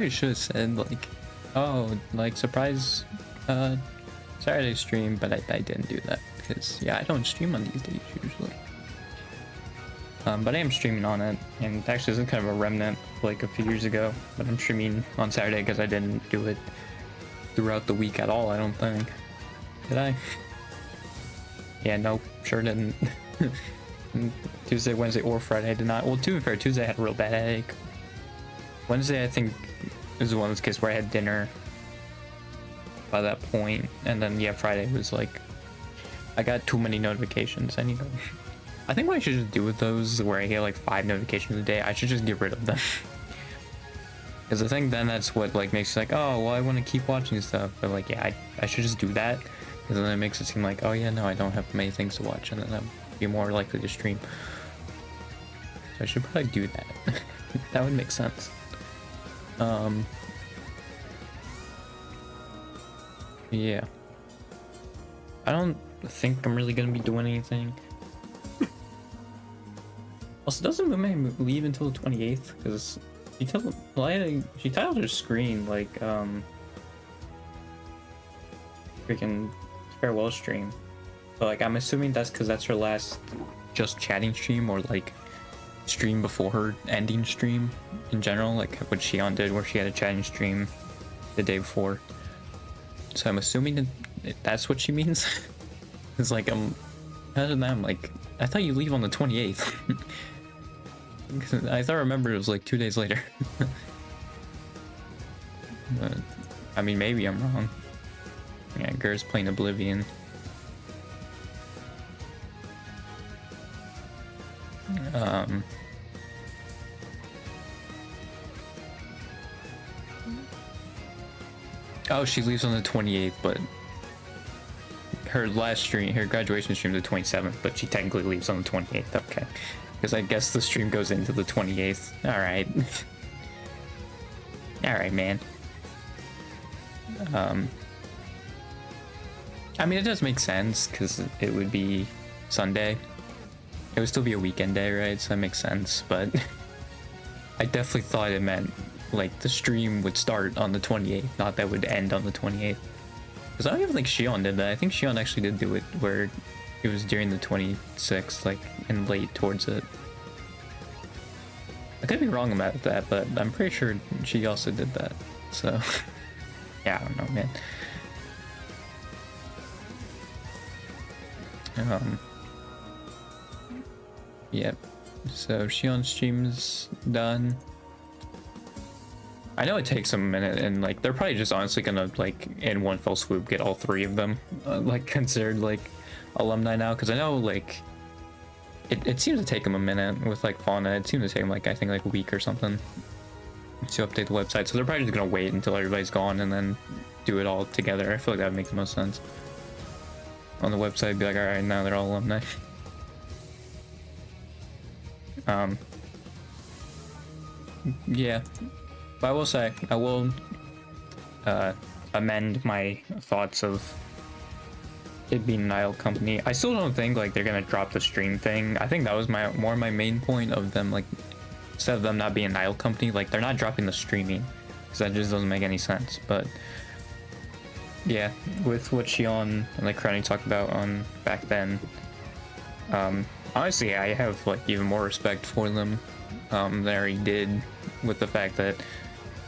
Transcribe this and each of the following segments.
You should have said like, oh, like surprise Saturday stream, but I didn't do that because yeah, I don't stream on these days usually. But I am streaming on it, and actually this is kind of a remnant like a few years ago, but I'm streaming on Saturday because I didn't do it throughout the week at all, I don't think. Did I? Yeah, nope, sure didn't. Tuesday, Wednesday, or Friday I did not. Well, to be fair, Tuesday I had a real bad headache. Wednesday I think is one of those cases where I had dinner by that point, and then yeah, Friday was like I got too many notifications. I think what I should just do with those where I get like 5 notifications a day, I should just get rid of them. Because I think then that's what like makes it like, oh well, I want to keep watching stuff, but like yeah, I should just do that, because then it makes it seem like, oh yeah, no, I don't have many things to watch, and then I'll be more likely to stream. So I should probably do that. That would make sense. Yeah, I don't think I'm really gonna be doing anything. Also, doesn't Mume leave until the 28th? Because she titled her screen like freaking farewell stream. So like I'm assuming that's because that's her last just chatting stream, or like stream before her ending stream in general, like what Shion did where she had a chatting stream the day before. So I'm assuming that that's what she means. It's like other than that, I'm like, I thought you leave on the 28th. I remember it was like 2 days later. But, I mean, maybe I'm wrong. Yeah, Gur's playing Oblivion. Oh, she leaves on the 28th, but her last stream, her graduation stream, the 27th, but she technically leaves on the 28th. Okay, because I guess the stream goes into the 28th. All right, all right, man. I mean, it does make sense because it would be Sunday. It would still be a weekend day, right? So that makes sense. But I definitely thought it meant like the stream would start on the 28th, not that it would end on the 28th. Because I don't even think Shion did that. I think Shion actually did do it where it was during the 26th, like, and late towards it. I could be wrong about that, but I'm pretty sure she also did that. So, yeah, I don't know, man. Yep. So Shion stream's done. I know it takes them a minute, and like they're probably just honestly gonna like in one fell swoop get all 3 of them like considered like alumni now, because I know like it seems to take them a minute with like Fauna. It seems to take them like I think like a week or something to update the website, so they're probably just gonna wait until everybody's gone and then do it all together. I feel like that would make the most sense. On the website, be like, all right, now they're all alumni. Yeah, but I will say I will amend my thoughts of it being an idle company. I still don't think like they're gonna drop the stream thing. I think that was more my main point of them, like instead of them not being an idle company, like they're not dropping the streaming because that just doesn't make any sense. But yeah, with what Shion and like Crowny talked about on back then, honestly I have like even more respect for them than I already did, with the fact that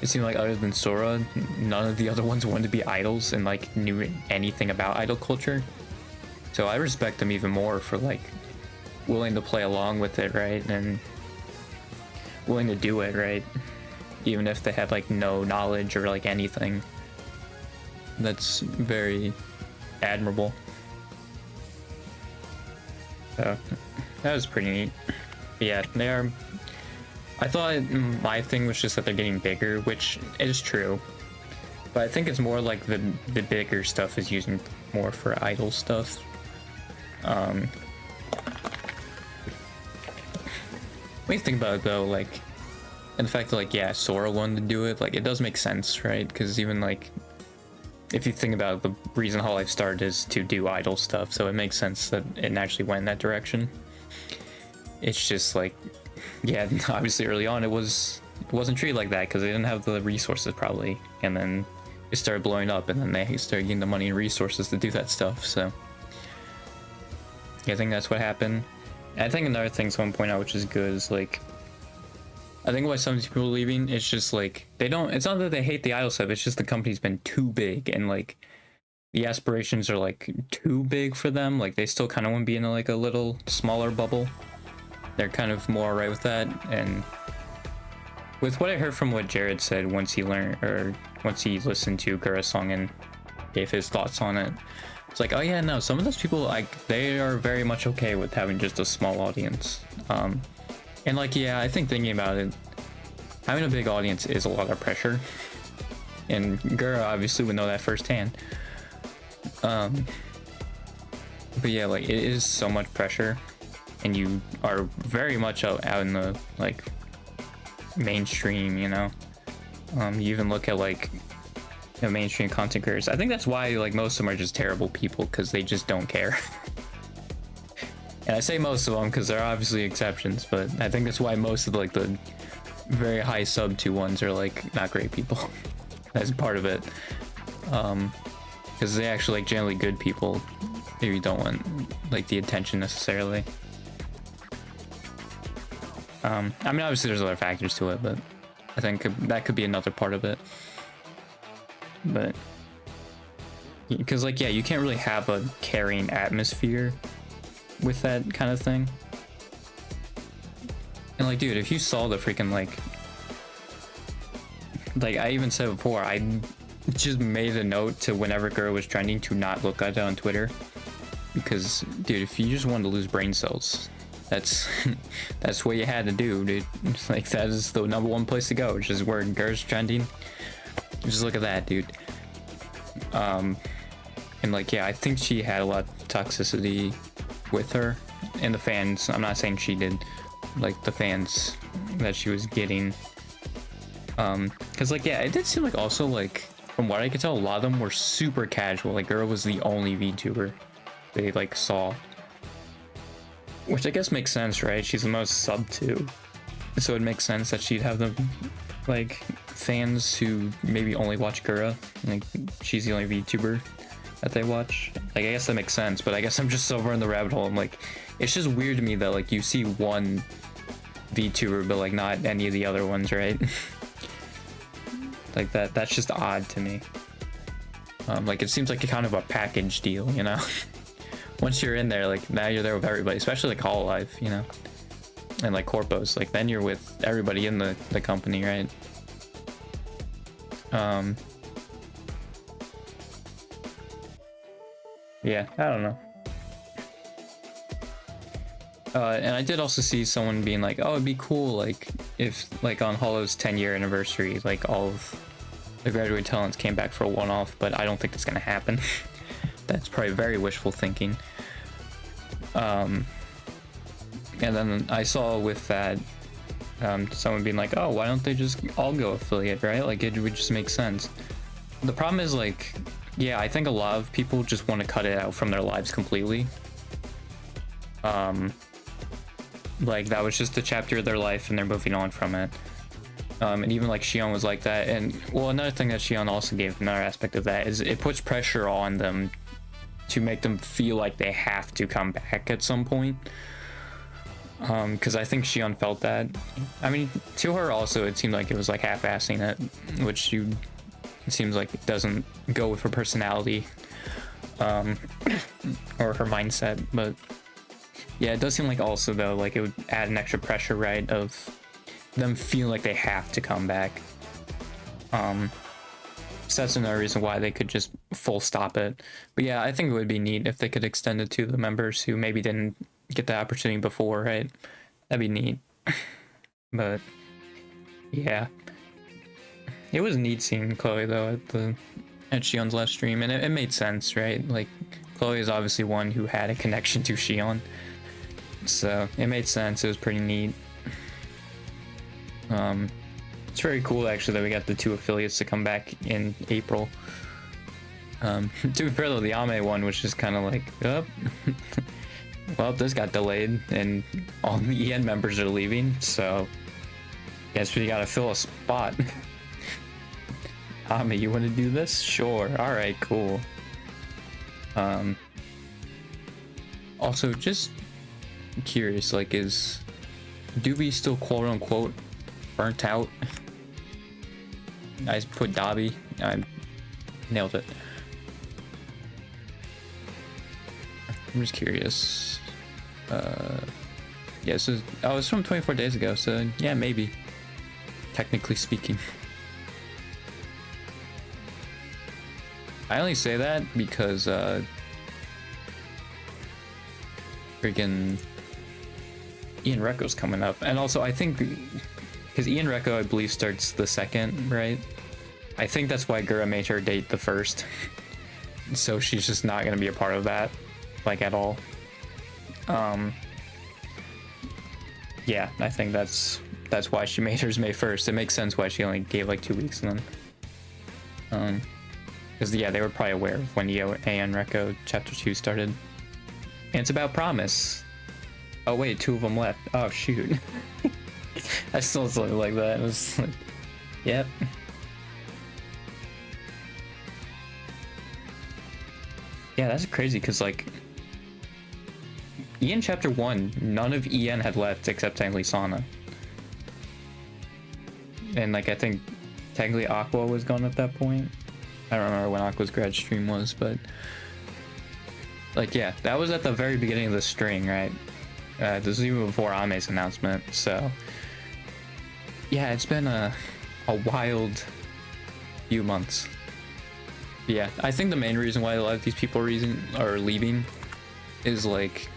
it seemed like other than Sora, none of the other ones wanted to be idols and like knew anything about idol culture. So I respect them even more for like willing to play along with it, right? And willing to do it, right? Even if they had like no knowledge or like anything. That's very admirable. So that was pretty neat. But yeah, they are. I thought my thing was just that they're getting bigger, which is true. But I think it's more like the bigger stuff is using more for idol stuff. When you think about it though, like, and the fact that like, yeah, Sora wanted to do it, like it does make sense, right? Because even like, if you think about it, the reason Hololive started is to do idol stuff, so it makes sense that it actually went in that direction. It's just like, yeah, obviously early on it was it wasn't treated like that because they didn't have the resources probably, and then it started blowing up, and then they started getting the money and resources to do that stuff. So yeah, I think that's what happened. And I think another thing someone point out, which is good, is like, I think why some people are leaving, it's just like they don't. It's not that they hate the idol stuff. It's just the company's been too big, and like the aspirations are like too big for them. Like they still kind of want to be in like a little smaller bubble. They're kind of more alright with that. And with what I heard from what Jared said once he learned, or once he listened to Gura's song and gave his thoughts on it, it's like, oh yeah, no, some of those people, like, they are very much okay with having just a small audience. And like, yeah, I think thinking about it, having a big audience is a lot of pressure, and Gura obviously would know that firsthand. But yeah, like, it is so much pressure, and you are very much out in the like mainstream, you know. You even look at like the mainstream content creators. I think that's why like most of them are just terrible people, because they just don't care. And I say most of them because there are obviously exceptions, but I think that's why most of like the very high sub to ones are like not great people. That's part of it. Because they actually like generally good people. Maybe don't want like the attention necessarily. I mean, obviously there's other factors to it, but I think that could be another part of it. But because like, yeah, you can't really have a caring atmosphere with that kind of thing. And like, dude, if you saw the freaking like I even said before, I just made a note to whenever Gura was trending to not look at it on Twitter, because dude, if you just wanted to lose brain cells, that's what you had to do, dude. It's like, that is the #1 place to go, which is where Gura's trending. Just look at that, dude. And like, yeah, I think she had a lot of toxicity with her and the fans. I'm not saying she did, like the fans that she was getting. Because like, yeah, it did seem like also like, from what I could tell, a lot of them were super casual. Like, Gura was the only VTuber they like saw, which I guess makes sense, right? She's the most sub to, so it makes sense that she'd have the like fans who maybe only watch Gura. Like, she's the only VTuber that they watch. Like, I guess that makes sense, but I guess I'm just so far in the rabbit hole. I'm like, it's just weird to me that like you see one VTuber but like not any of the other ones, right? Like that's just odd to me. Like, it seems like a kind of a package deal, you know. Once you're in there, like, now you're there with everybody, especially like Hololive, you know, and like Corpos, like then you're with everybody in the company, right? Yeah, I don't know. And I did also see someone being like, oh, it'd be cool, like, if, like, on Hollow's 10-year anniversary, like, all of the graduated talents came back for a one-off, but I don't think that's gonna happen. That's probably very wishful thinking. And then I saw with that, someone being like, oh, why don't they just all go affiliate, right? Like, it would just make sense. The problem is, like, yeah, I think a lot of people just want to cut it out from their lives completely. Like, that was just a chapter of their life and they're moving on from it. And even like Xion was like that. And well, another thing that Xion also gave, another aspect of that, is it puts pressure on them to make them feel like they have to come back at some point. Because I think Xion felt that. I mean, to her also, it seemed like it was like half-assing it, which it seems like it doesn't go with her personality, or her mindset. But yeah, it does seem like also though, like, it would add an extra pressure, right, of them feeling like they have to come back. So that's another reason why they could just full stop it. But yeah, I think it would be neat if they could extend it to the members who maybe didn't get the opportunity before, right? That'd be neat. But yeah, it was neat seeing Chloe though at Xion's last stream, and it made sense, right? Like, Chloe is obviously one who had a connection to Xion, so it made sense. It was pretty neat. It's very cool actually that we got the 2 affiliates to come back in April. To be fair though, the Ame one was just kind of like, oh, well, this got delayed and all the EN members are leaving, so Guess we gotta fill a spot. Hami, you wanna do this? Sure. Alright, cool. Also, just curious, like, is Doobie still quote unquote burnt out? I put Dobby. I nailed it. I'm just curious. Yeah, so oh, it's from 24 days ago, so yeah, maybe. Technically speaking. I only say that because freaking Ian Recco's coming up, and also I think because Ian Recco, I believe, starts the 2nd, right? I think that's why Gura made her date the 1st. So she's just not gonna be a part of that, like, at all. Yeah, I think that's why she made hers May 1st. It makes sense why she only gave like 2 weeks and then. Because yeah, they were probably aware of when Ian Recco chapter 2 started. And it's about promise. Oh wait, 2 of them left. Oh shoot. I still something like that. It was like, yep. Yeah, that's crazy because like Ian chapter 1, none of Ian had left except technically Sana. And like I think technically Aqua was gone at that point. I don't remember when Aqua's grad stream was, but like yeah, that was at the very beginning of the string, right? This was even before Ame's announcement, so yeah, it's been a wild few months. Yeah, I think the main reason why a lot of these people are leaving is like,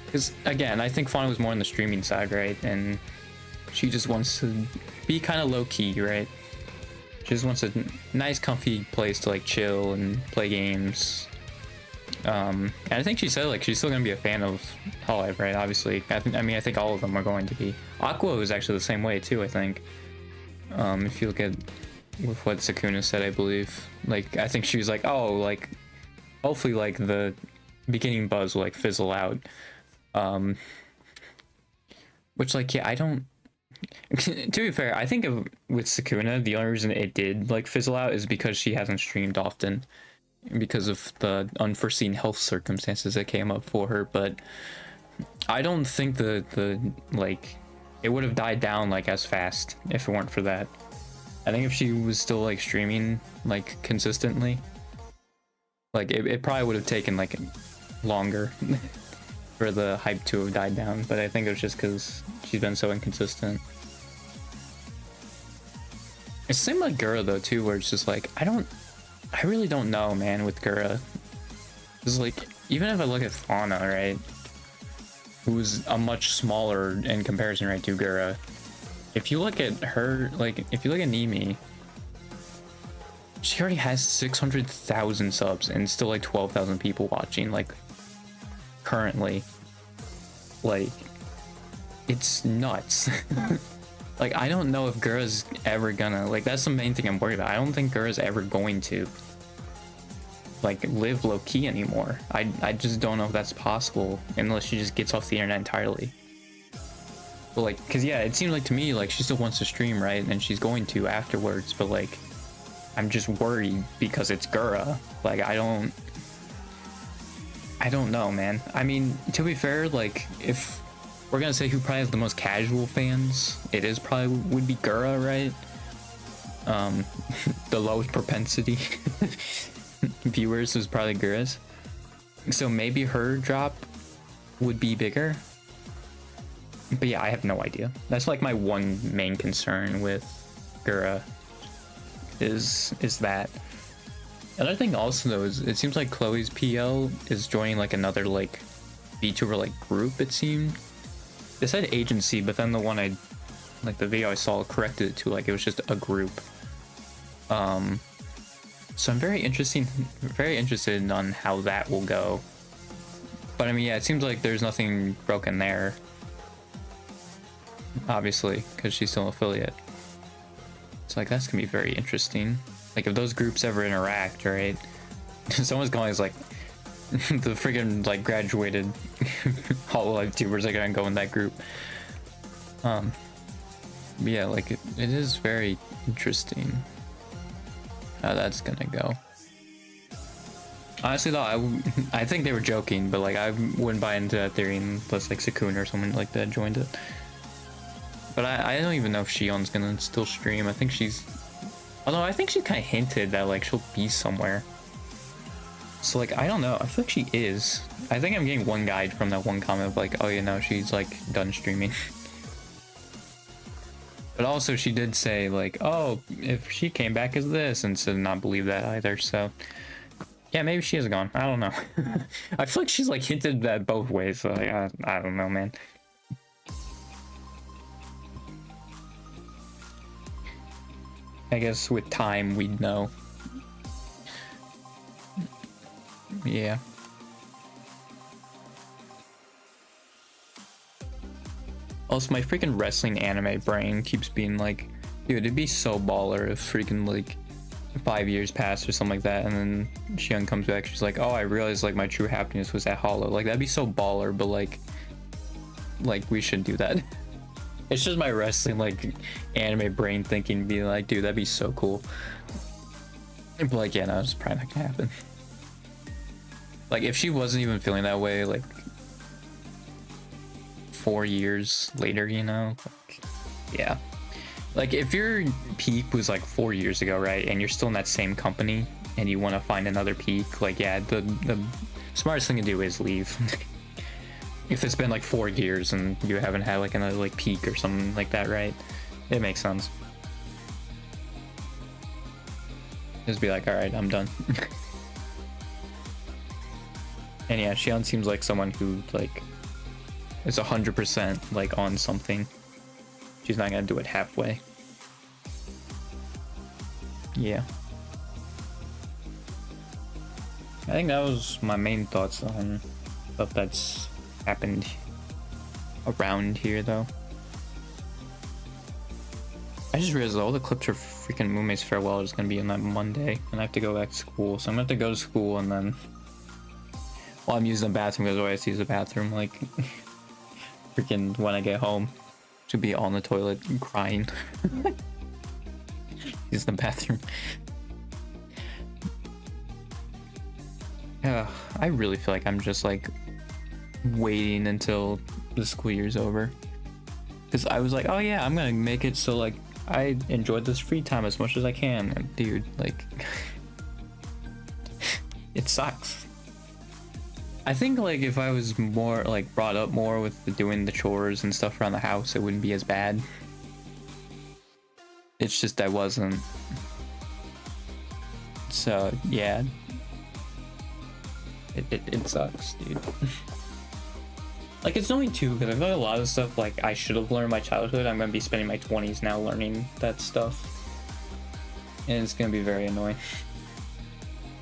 because again, I think Fauna was more on the streaming side, right? And she just wants to be kind of low key, right? She just wants a nice, comfy place to like chill and play games. And I think she said like she's still gonna be a fan of Hololive, right? Obviously, I mean, I think all of them are going to be. Aqua was actually the same way too, I think. If you look at with what Sakuna said, I believe, like I think she was like, oh, like hopefully like the beginning buzz will like fizzle out. Which like yeah, I don't. To be fair, I think with Sakuna, the only reason it did like fizzle out is because she hasn't streamed often, because of the unforeseen health circumstances that came up for her. But I don't think the like it would have died down like as fast if it weren't for that. I think if she was still like streaming like consistently, like it probably would have taken like longer for the hype to have died down. But I think it was just because she's been so inconsistent. It's the same like Gura though too, where it's just like I really don't know, man, with Gura. It's like even if I look at Fauna, right, who's a much smaller in comparison, right, to Gura. If you look at her, like if you look at Nimi, she already has 600,000 subs and still like 12,000 people watching, like currently. Like it's nuts. Like I don't know if Gura's ever gonna, like that's the main thing I'm worried about. I don't think Gura's ever going to like live low-key anymore. I just don't know if that's possible unless she just gets off the internet entirely. But like, cause yeah, it seems like to me like she still wants to stream, right? And she's going to afterwards, but like I'm just worried because it's Gura. Like I don't know, man. I mean, to be fair, like if we're gonna say who probably has the most casual fans, it is probably would be Gura, right? The lowest propensity viewers is probably Gura's. So maybe her drop would be bigger. But yeah, I have no idea. That's like my one main concern with Gura is that. Another thing also though is it seems like Chloe's PL is joining like another like VTuber like group, it seemed. They said agency, but then the one like the video I saw corrected it to like it was just a group. So I'm very interested on how that will go. But I mean, yeah, it seems like there's nothing broken there. Obviously, because she's still an affiliate. It's like that's gonna be very interesting. Like if those groups ever interact, right? Someone's going is like the friggin' like graduated Hololive tubers are gonna go in that group. yeah, like it is very interesting how that's gonna go. Honestly though, I think they were joking, but like I wouldn't buy into that theory unless like Sakuna or someone like that joined it. But I don't even know if Shion's gonna still stream. I think she's, although I think she kind of hinted that like she'll be somewhere. So like I don't know. I feel like she is. I think I'm getting one guide from that one comment of like, oh you know, she's like done streaming. But also she did say like, oh, if she came back as this, and so did not believe that either. So yeah, maybe she is gone. I don't know. I feel like she's like hinted that both ways. So like, I don't know, man. I guess with time we'd know. Yeah. Also, my freaking wrestling anime brain keeps being like, dude, it'd be so baller if freaking like 5 years pass or something like that, and then Shion comes back, she's like, oh, I realized like my true happiness was at Hollow. Like that'd be so baller, but like we should do that. It's just my wrestling like anime brain thinking, being like, dude, that'd be so cool. But like, yeah, no, it's probably not gonna happen. Like if she wasn't even feeling that way like 4 years later, you know, like, yeah, like if your peak was like 4 years ago, right, and you're still in that same company and you want to find another peak, like yeah, the smartest thing to do is leave. If it's been like 4 years and you haven't had like another like peak or something like that, right, it makes sense. Just be like, all right, I'm done. And yeah, Shion seems like someone who like is 100% like on something. She's not gonna do it halfway. Yeah. I think that was my main thoughts on stuff that's happened around here though. I just realized all the clips for freaking Mume's farewell is gonna be on that Monday, and I have to go back to school. So I'm gonna have to go to school, and then while I'm using the bathroom, because all I see is the bathroom, like freaking when I get home, to be on the toilet crying. Use the bathroom. Yeah, I really feel like I'm just like waiting until the school year's over, because I was like, oh yeah, I'm gonna make it so like I enjoyed this free time as much as I can, and dude, like it sucks. I think like if I was more like brought up more with doing the chores and stuff around the house, it wouldn't be as bad. It's just I wasn't. So yeah, it sucks, dude. Like it's only two, because I feel like a lot of stuff like I should have learned my childhood, I'm gonna be spending my 20s now learning that stuff, and it's gonna be very annoying.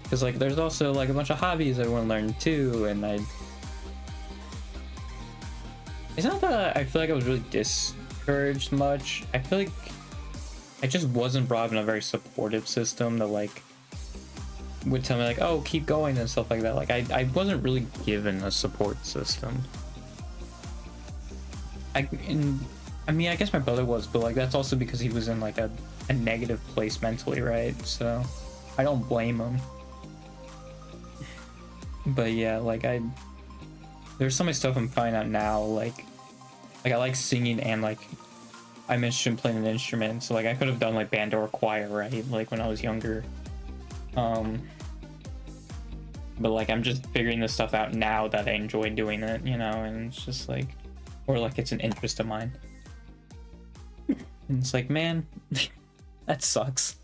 Because like there's also like a bunch of hobbies I want to learn too, and it's not that I feel like I was really discouraged much. I feel like I just wasn't brought up in a very supportive system that like would tell me like, oh, keep going and stuff like that. Like I wasn't really given a support system. I mean, I guess my brother was, but like that's also because he was in like a negative place mentally, right? So I don't blame him. But yeah, like there's so much stuff I'm finding out now, like I like singing, and like I'm interested in playing an instrument, so like I could have done like band or choir, right, like when I was younger. But like I'm just figuring this stuff out now that I enjoy doing it, you know, and it's just like, or like it's an interest of mine. And it's like, man, that sucks.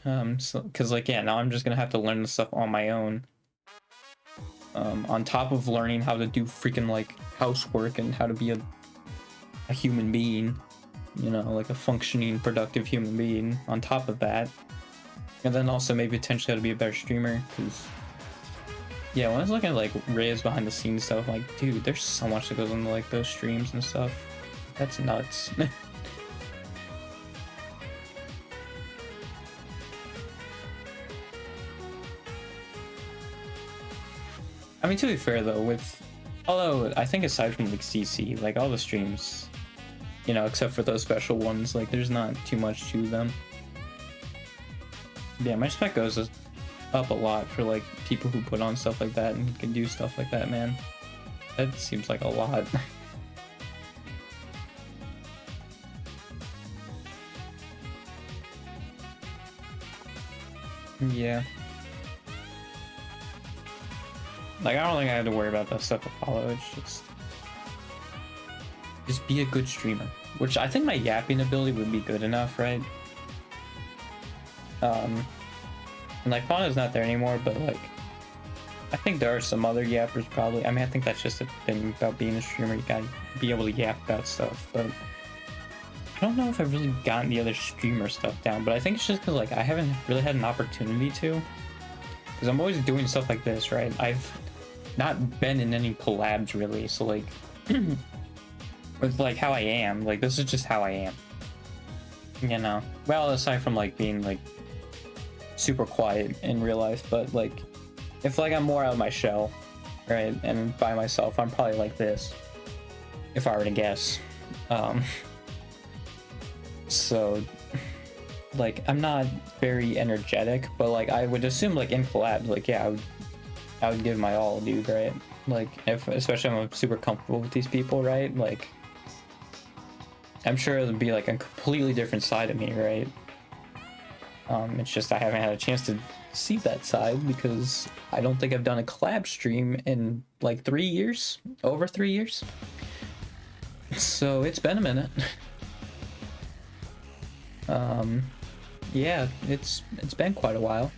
So because like yeah, now I'm just gonna have to learn this stuff on my own, on top of learning how to do freaking like housework and how to be a human being, you know, like a functioning productive human being on top of that. And then also maybe potentially how to be a better streamer, because yeah, when I was looking at like Ray's behind the scenes stuff, I'm like, dude, there's so much that goes into like those streams and stuff. That's nuts. I mean, to be fair though, although I think aside from like CC, like all the streams you know, except for those special ones. Like, there's not too much to them. Yeah, my spec goes up a lot for like people who put on stuff like that and can do stuff like that, man. That seems like a lot. Yeah. Like, I don't think I have to worry about that stuff, Apollo. It's just be a good streamer, which I think my yapping ability would be good enough, right? And like Fauna's not there anymore, but like I think there are some other yappers probably. I mean, I think that's just a thing about being a streamer. You gotta be able to yap about stuff, but I don't know if I've really gotten the other streamer stuff down. But I think it's just because like I haven't really had an opportunity to, because I'm always doing stuff like this, right? I've not been in any collabs really, so like with like how I am, like this is just how I am, you know. Well, aside from like being like super quiet in real life, but like if like I'm more out of my shell, right, and by myself, I'm probably like this, if I were to guess. So like I'm not very energetic, but like I would assume like in collabs, like yeah, I would give my all, dude, right? Like if especially if I'm super comfortable with these people, right? Like I'm sure it would be like a completely different side of me, right? It's just I haven't had a chance to see that side because I don't think I've done a collab stream in like 3 years, over 3 years. So it's been a minute. Yeah, it's been quite a while.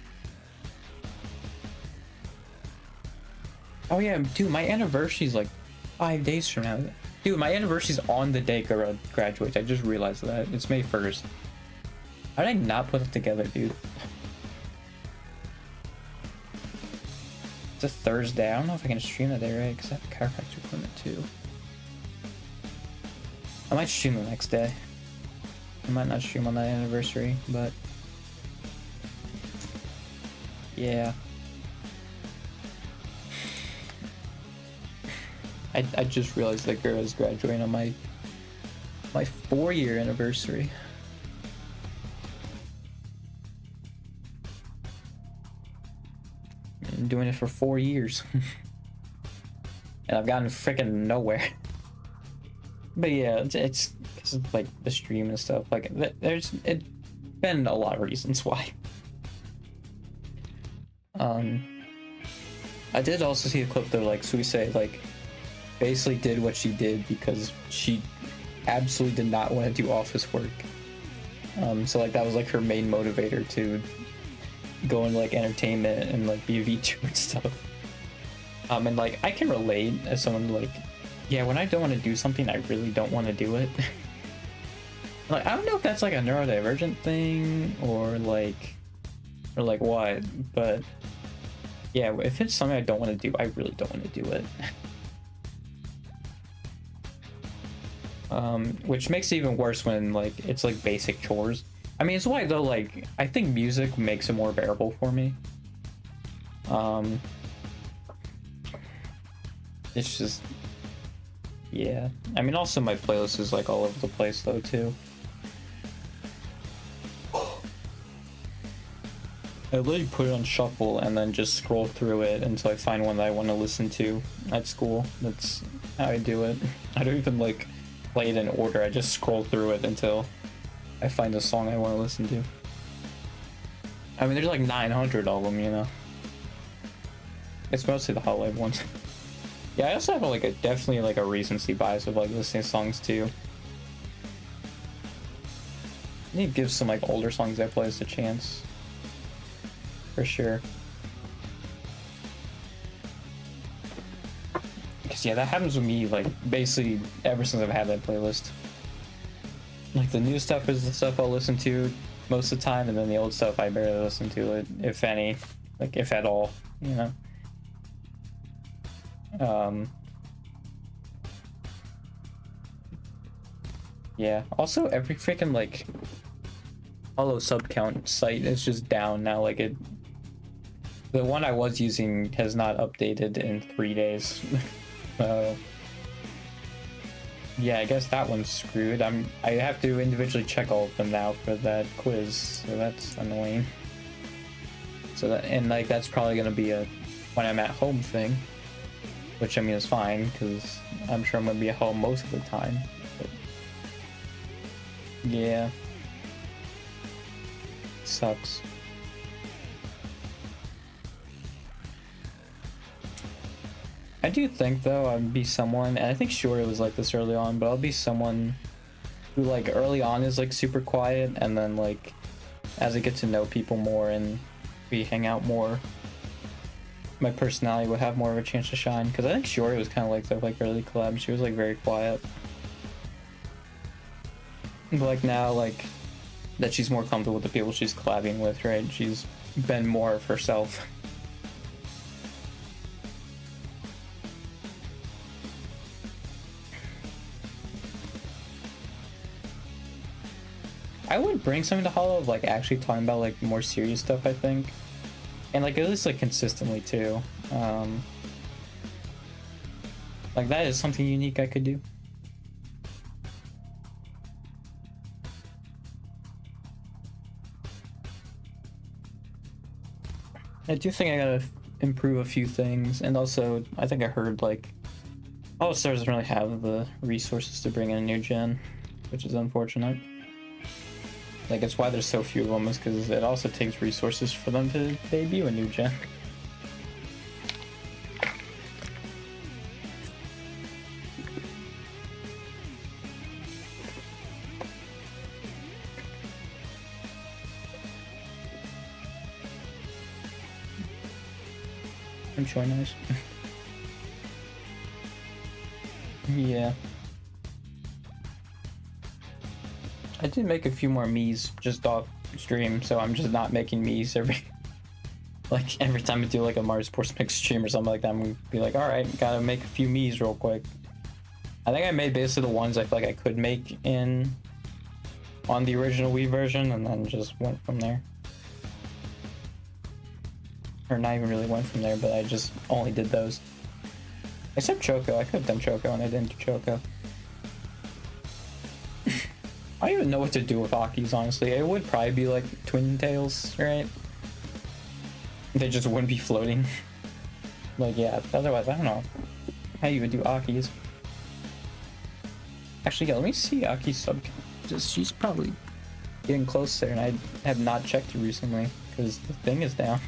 Oh yeah, dude, my anniversary's like 5 days from now. Dude, my anniversary's on the day Gura graduates. I just realized that. It's May 1st. How did I not put it together, dude? It's a Thursday. I don't know if I can stream that day, right? Because I have a chiropractor appointment too. I might stream the next day. I might not stream on that anniversary, but yeah. I just realized that Gura's graduating on my 4-year anniversary. Been doing it for 4 years. And I've gotten freaking nowhere. But yeah, it's because of like the stream and stuff. Like it's been a lot of reasons why. I did also see a clip though, like Suisei like basically did what she did because she absolutely did not want to do office work. So like that was like her main motivator to go into like entertainment and like be a VTuber and stuff. And like I can relate as someone like, yeah, when I don't want to do something, I really don't want to do it. Like I don't know if that's like a neurodivergent thing or like what, but yeah, if it's something I don't want to do, I really don't want to do it. Which makes it even worse when like it's like basic chores. I mean, it's why though, like I think music makes it more bearable for me. It's just, yeah. I mean, also my playlist is like all over the place though too. I literally put it on shuffle and then just scroll through it until I find one that I want to listen to at school. That's how I do it. I don't even like play it in order. I just scroll through it until I find a song I want to listen to. I mean, there's like 900 of them, you know. It's mostly the Hololive ones. Yeah, I also have like definitely like a recency bias of like listening to songs too. I need to give some like older songs I play a chance. For sure. Because yeah, that happens with me like basically ever since I've had that playlist. Like the new stuff is the stuff I'll listen to most of the time, and then the old stuff I barely listen to it, if any, like if at all, you know. Yeah, also every freaking like Hollow sub count site is just down now. Like the one I was using has not updated in 3 days. Yeah, I guess that one's screwed. I have to individually check all of them now for that quiz, so that's annoying. So that, and like that's probably gonna be a when I'm at home thing, which I mean is fine because I'm sure I'm gonna be at home most of the time. But yeah, sucks. I do think though I'd be someone, and I think Shuri was like this early on, but I'll be someone who like early on is like super quiet, and then like as I get to know people more and we hang out more, my personality would have more of a chance to shine. Because I think Shuri was kind of like the like early collab. She was like very quiet. But like now, like that she's more comfortable with the people she's collabing with, right? She's been more of herself. I would bring something to Hollow of like actually talking about like more serious stuff, I think. And like at least like consistently too. Like that is something unique I could do. I do think I gotta improve a few things, and also I think I heard like All Stars doesn't really have the resources to bring in a new gen, which is unfortunate. Like it's why there's so few of them, is because it also takes resources for them to debut a new gen. I'm sure nice. Yeah. I did make a few more Miis just off stream, so I'm just not making Miis every time I do like a Mario Sports Mix stream or something like that. I'm gonna be like, all right, gotta make a few Miis real quick. I think I made basically the ones I feel like I could make on the original Wii version, and then just went from there. Or not even really went from there, but I just only did those. Except Choco. I could have done Choco, and I didn't do Choco. I don't even know what to do with Akis, honestly. It would probably be like Twin Tails, right? They just wouldn't be floating. Like, yeah, otherwise, I don't know how you would do Akis. Actually, yeah, let me see Aki's sub. Just, she's probably getting close there, and I have not checked recently because the thing is down.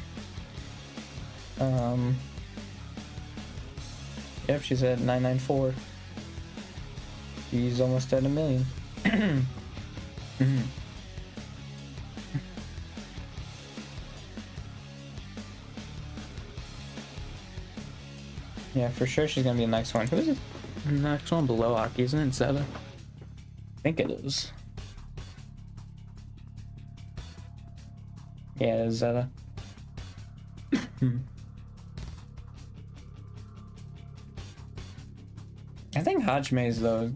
Yep, she's at 994. She's almost at 1 million. Yeah, for sure she's gonna be the next one. Who is it? The next one below Aki, isn't it Zeta? I think it is. Yeah, it is Zeta. I think Hajime's though,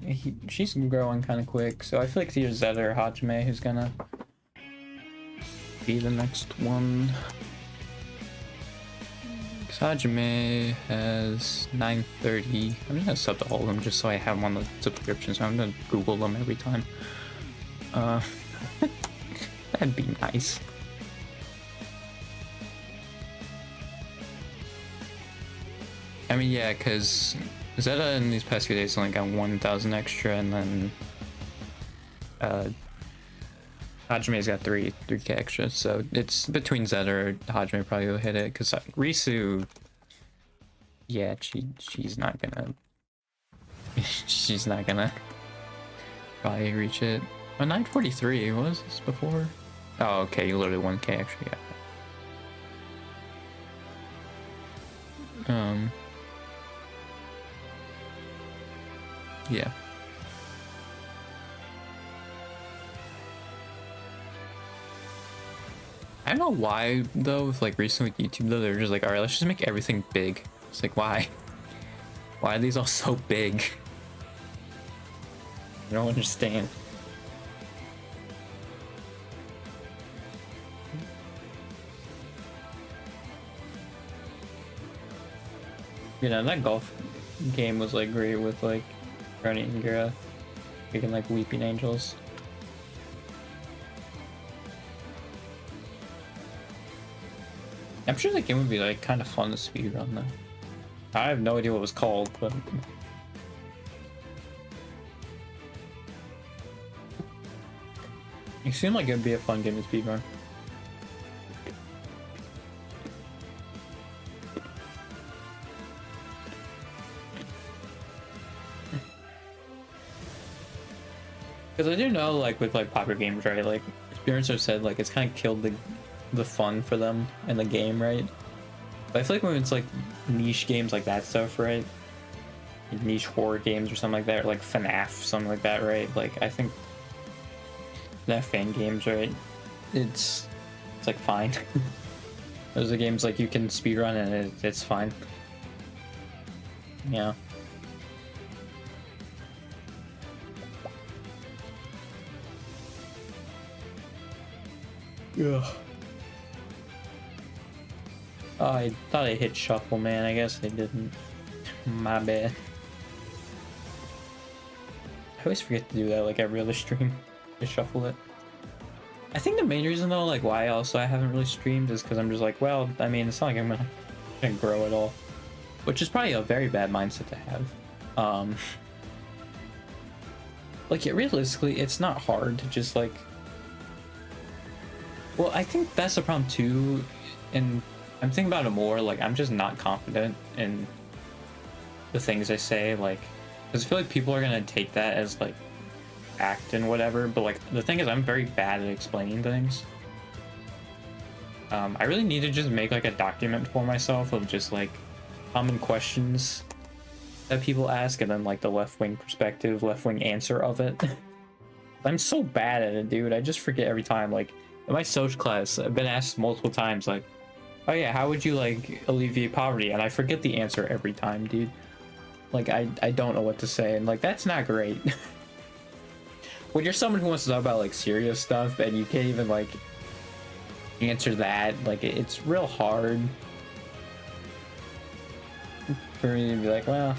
she's growing kind of quick, so I feel like it's either Zeta or Hajime who's gonna be the next one. Hajime has 930. I'm just gonna sub to all of them just so I have them on the subscription, so I'm gonna Google them every time. That'd be nice. I mean, yeah, because Zeta in these past few days only got 1,000 extra, and then Hajime's got 3k extra, so it's between Zeta or Hajime probably will hit it, because Risu, yeah, she's not gonna she's not gonna probably reach it. Oh, 943, what was this before? Oh, okay, you literally 1k extra, yeah. Yeah. I don't know why though, with like recently with YouTube though, they're just like, alright, let's just make everything big. It's like, why? Why are these all so big? I don't understand. You know, that golf game was like great with like Running Gira, freaking like Weeping Angels. I'm sure the game would be like kind of fun to speedrun though. I have no idea what it was called, but it seemed like it'd be a fun game to speedrun. Because I do know, like, with like popular games, right? Like, experiencers have said, like, it's kind of killed the fun for them in the game, right? But I feel like when it's like niche games like that stuff, right? Like niche horror games or something like that, or like FNAF, something like that, right? Like, I think that fan games, right? It's like fine. Those are games like you can speedrun and it's fine. Yeah. Ugh. Oh, I thought I hit shuffle, man. I guess I didn't. My bad. I always forget to do that, like every other stream. To shuffle it. I think the main reason though, like why also I haven't really streamed is because I'm just like, well, I mean, it's not like I'm gonna grow at all. Which is probably a very bad mindset to have. Like, realistically, it's not hard to just like... Well, I think that's the problem too, and I'm thinking about it more, like, I'm just not confident in the things I say, like, because I feel like people are gonna take that as, like, act and whatever, but, like, the thing is, I'm very bad at explaining things. I really need to just make, like, a document for myself of just, like, common questions that people ask, and then, like, the left-wing perspective, left-wing answer of it. I'm so bad at it, dude. I just forget every time, like, in my social class, I've been asked multiple times, like, oh yeah, how would you, like, alleviate poverty? And I forget the answer every time, dude. Like, I don't know what to say, and, like, that's not great. When you're someone who wants to talk about, like, serious stuff, and you can't even, like, answer that, like, it's real hard for me to be like, well,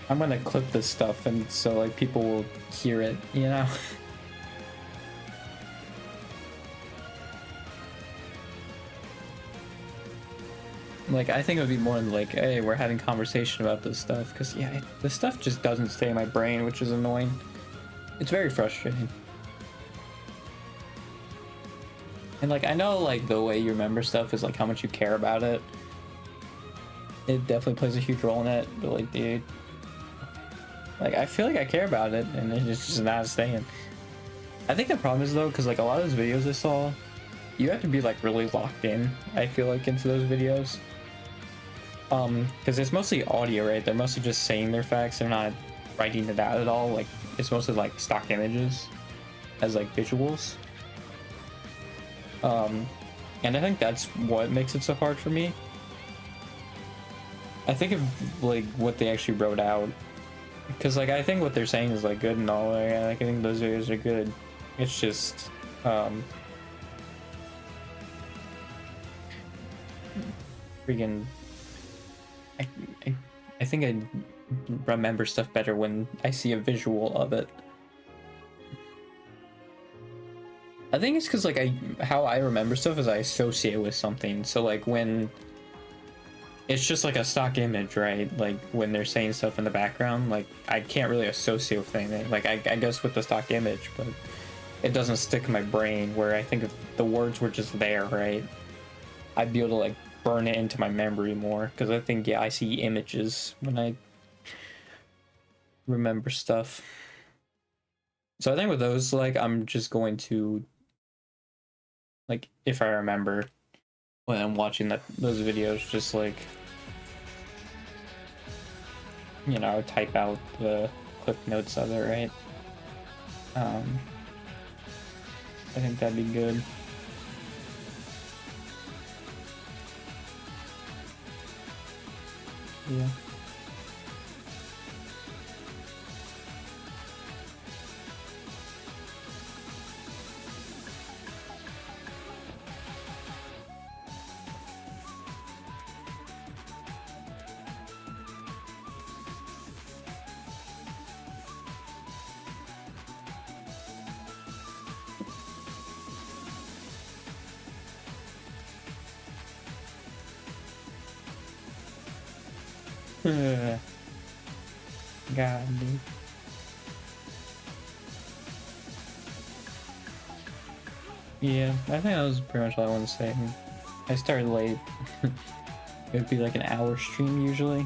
I'm gonna clip this stuff, and so, like, people will hear it, you know? Like, I think it would be more like, hey, we're having conversation about this stuff, because, yeah, this stuff just doesn't stay in my brain, which is annoying. It's very frustrating. And, like, I know, like, the way you remember stuff is, like, how much you care about it. It definitely plays a huge role in it, but, like, dude, like, I feel like I care about it, and it's just not staying. I think the problem is, though, because, like, a lot of those videos I saw, you have to be, like, really locked in, I feel like, into those videos. Because it's mostly audio, right? They're mostly just saying their facts. They're not writing it out at all. Like, it's mostly like stock images as like visuals. And I think that's what makes it so hard for me. I think of like what they actually wrote out, because like I think what they're saying is like good and all. Like, I think those videos are good. It's just freaking. I think I remember stuff better when I see a visual of it. I think it's because like how I remember stuff is I associate with something. So like when it's just like a stock image, right? Like when they're saying stuff in the background, like I can't really associate with anything. Like I guess with the stock image, but it doesn't stick in my brain. Where I think if the words were just there, right, I'd be able to like burn it into my memory more, because I think, yeah, I see images when I remember stuff. So I think with those, like, I'm just going to, like, if I remember when I'm watching those videos, just like, you know, type out the clip notes of it, right? I think that'd be good. Yeah. God, dude. Yeah, I think that was pretty much all I want to say. I started late. It would be like an hour stream usually.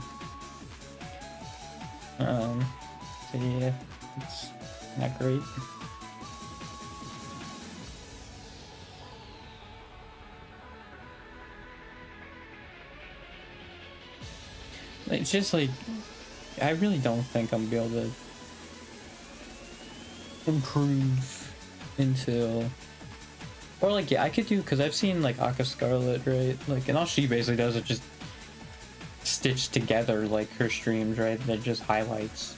So yeah, it's not great. It's just like, I really don't think I'm gonna be able to improve until, or like, yeah, I could do, because I've seen like Aka Scarlet, right? Like, and all she basically does is just stitch together like her streams, right? They're just highlights.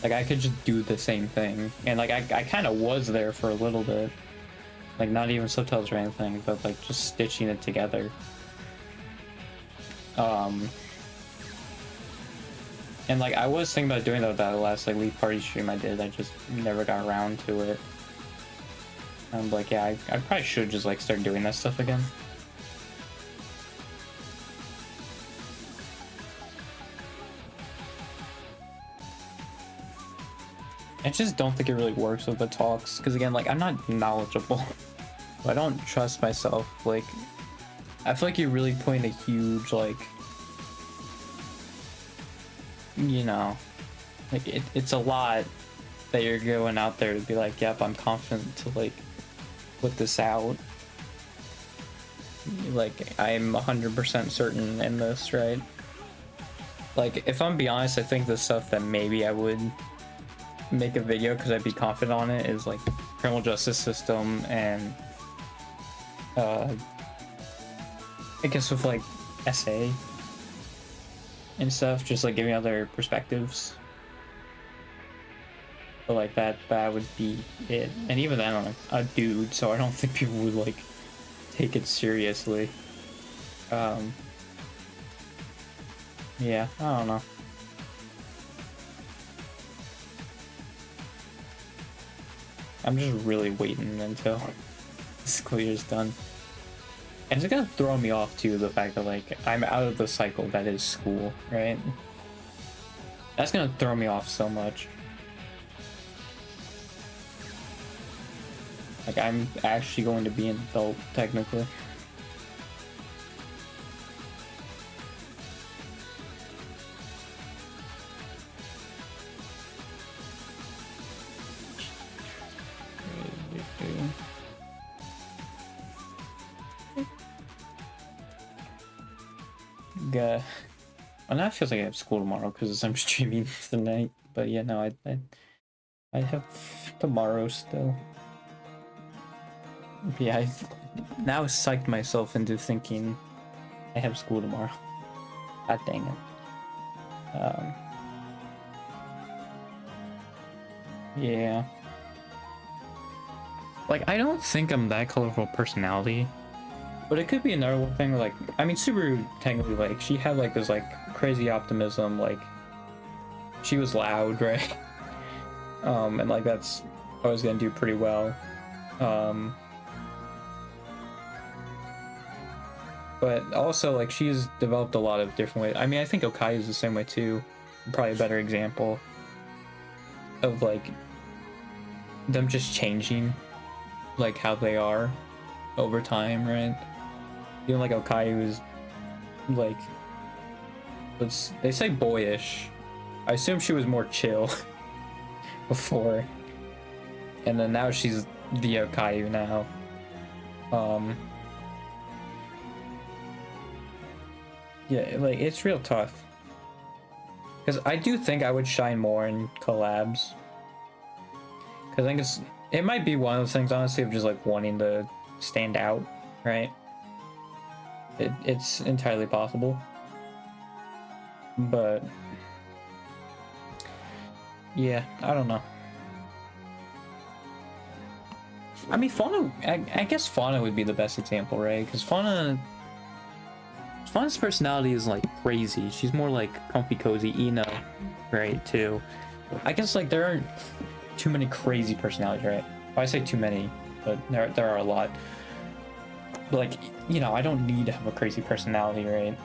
Like, I could just do the same thing, and like I kind of was there for a little bit, like not even subtitles or anything, but like just stitching it together. And like I was thinking about doing that last like Leaf Party stream I did. I just never got around to it. I'm like, yeah, I probably should just like start doing that stuff again. I just don't think it really works with the talks, because again, like, I'm not knowledgeable. I don't trust myself. Like, I feel like you're really putting a huge, like, you know, like, it's a lot that you're going out there to be like, yep, I'm confident to, like, put this out. Like, I'm 100% certain in this, right? Like, if I'm being honest, I think the stuff that maybe I would make a video because I'd be confident on it is like criminal justice system and I guess with like SA and stuff, just like giving other perspectives. But like that would be it. And even then I'm a dude, so I don't think people would like take it seriously. Yeah, I don't know. I'm just really waiting until school year's done. And it's gonna throw me off too, the fact that like I'm out of the cycle that is school, right? That's gonna throw me off so much. Like I'm actually going to be an adult, technically. Well, now it feels like I have school tomorrow because I'm streaming tonight. But yeah, no, I have tomorrow still. Yeah, I now psyched myself into thinking I have school tomorrow. God dang it. Yeah. Like, I don't think I'm that colorful personality. But it could be another thing, like, I mean, Subaru, technically, like, she had, like, this, like, crazy optimism, like, she was loud, right? And, like, that's always gonna do pretty well. But also, like, she's developed a lot of different ways. I mean, I think Okai is the same way, too. Probably a better example of, like, them just changing, like, how they are over time, right? Even like Okai was like, they say boyish. I assume she was more chill before, and then now she's the Okayu now. Yeah, like it's real tough. Because I do think I would shine more in collabs. Because I think it might be one of those things, honestly, of just like wanting to stand out, right? It's entirely possible, but yeah, I don't know. I mean, Fauna, I guess Fauna would be the best example, right? Because Fauna's personality is like crazy. She's more like comfy cozy Ino, right? Too. I guess like there aren't too many crazy personalities, right? Well, I say too many, but there are a lot. But like, you know, I don't need to have a crazy personality, right?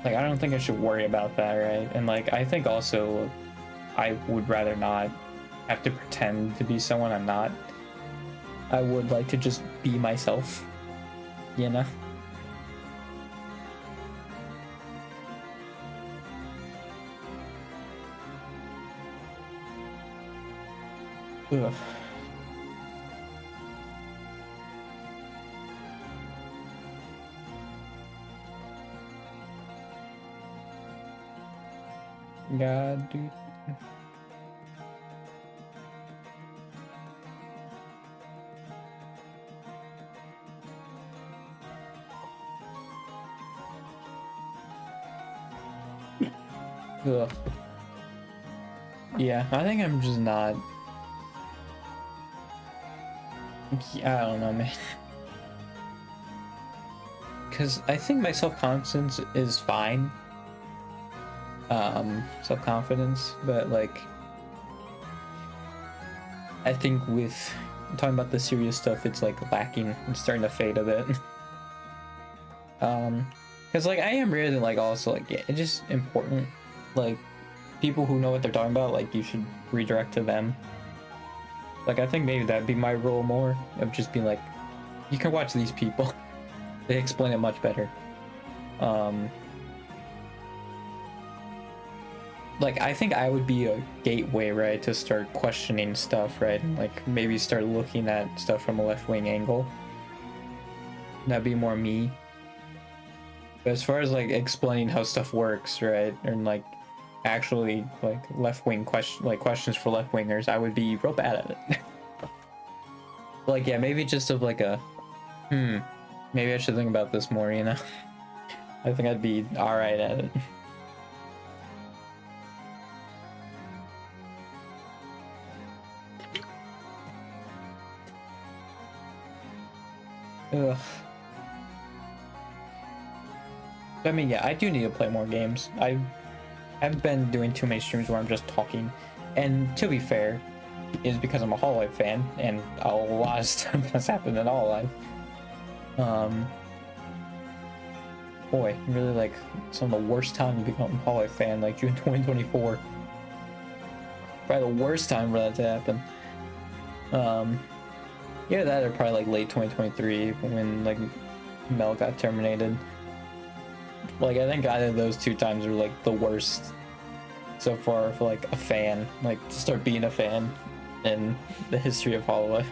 Like, I don't think I should worry about that, right? And like, I think also I would rather not have to pretend to be someone I'm not. I would like to just be myself, you know? Ugh. God, dude. Ugh. Yeah, I think I'm just not. I don't know, man. Because I think my self-confidence is fine. Self-confidence, but like, I think with talking about the serious stuff, it's like lacking. It's starting to fade a bit. Because like I am really like also like, yeah, it's just important. Like, people who know what they're talking about, like, you should redirect to them. Like, I think maybe that'd be my role more, of just being like, you can watch these people. They explain it much better. Like, I think I would be a gateway, right, to start questioning stuff, right? And like maybe start looking at stuff from a left-wing angle. That'd be more me. But as far as like explaining how stuff works, right, and like actually like left-wing questions for left-wingers, I would be real bad at it. Like, yeah, maybe just of like a maybe I should think about this more, you know? I think I'd be alright at it. Ugh. I mean, yeah, I do need to play more games. I haven't been doing too many streams where I'm just talking. And to be fair, is because I'm a Hololive fan, and a lot of stuff has happened in Hololive. Boy, really like some of the worst time to become a Hololive fan, like June 2024. Probably the worst time for that to happen. Yeah, that or probably like late 2023 when like Mel got terminated. Like, I think either of those two times are like the worst so far for like a fan, like to start being a fan in the history of Hololive.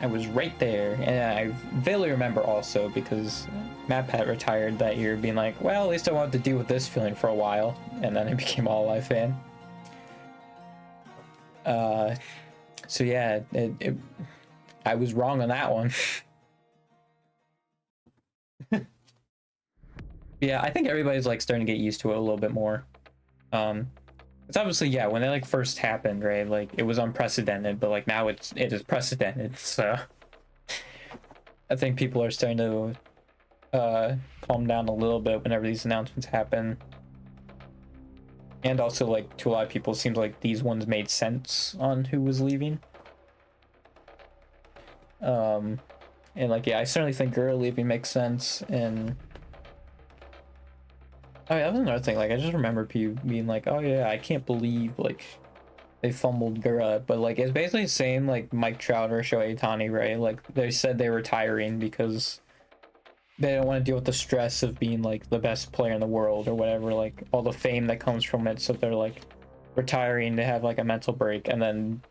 I was right there, and I vaguely remember also because MatPat retired that year, being like, well, at least I won't have to deal with this feeling for a while, and then I became a Hololive fan. So yeah, I was wrong on that one. Yeah, I think everybody's like starting to get used to it a little bit more. It's obviously, yeah, when it like first happened, right? Like, it was unprecedented, but like now it is precedented. So I think people are starting to calm down a little bit whenever these announcements happen. And also, like, to a lot of people, it seems like these ones made sense on who was leaving. And like, yeah, I certainly think Gura leaving makes sense. And oh yeah, that was another thing. Like, I just remember people being like, "Oh yeah, I can't believe like they fumbled Gura," but like it's basically the same like Mike Trout or Shohei Ohtani, right? Like, they said they were retiring because they don't want to deal with the stress of being like the best player in the world or whatever, like all the fame that comes from it. So they're like retiring to have like a mental break, and then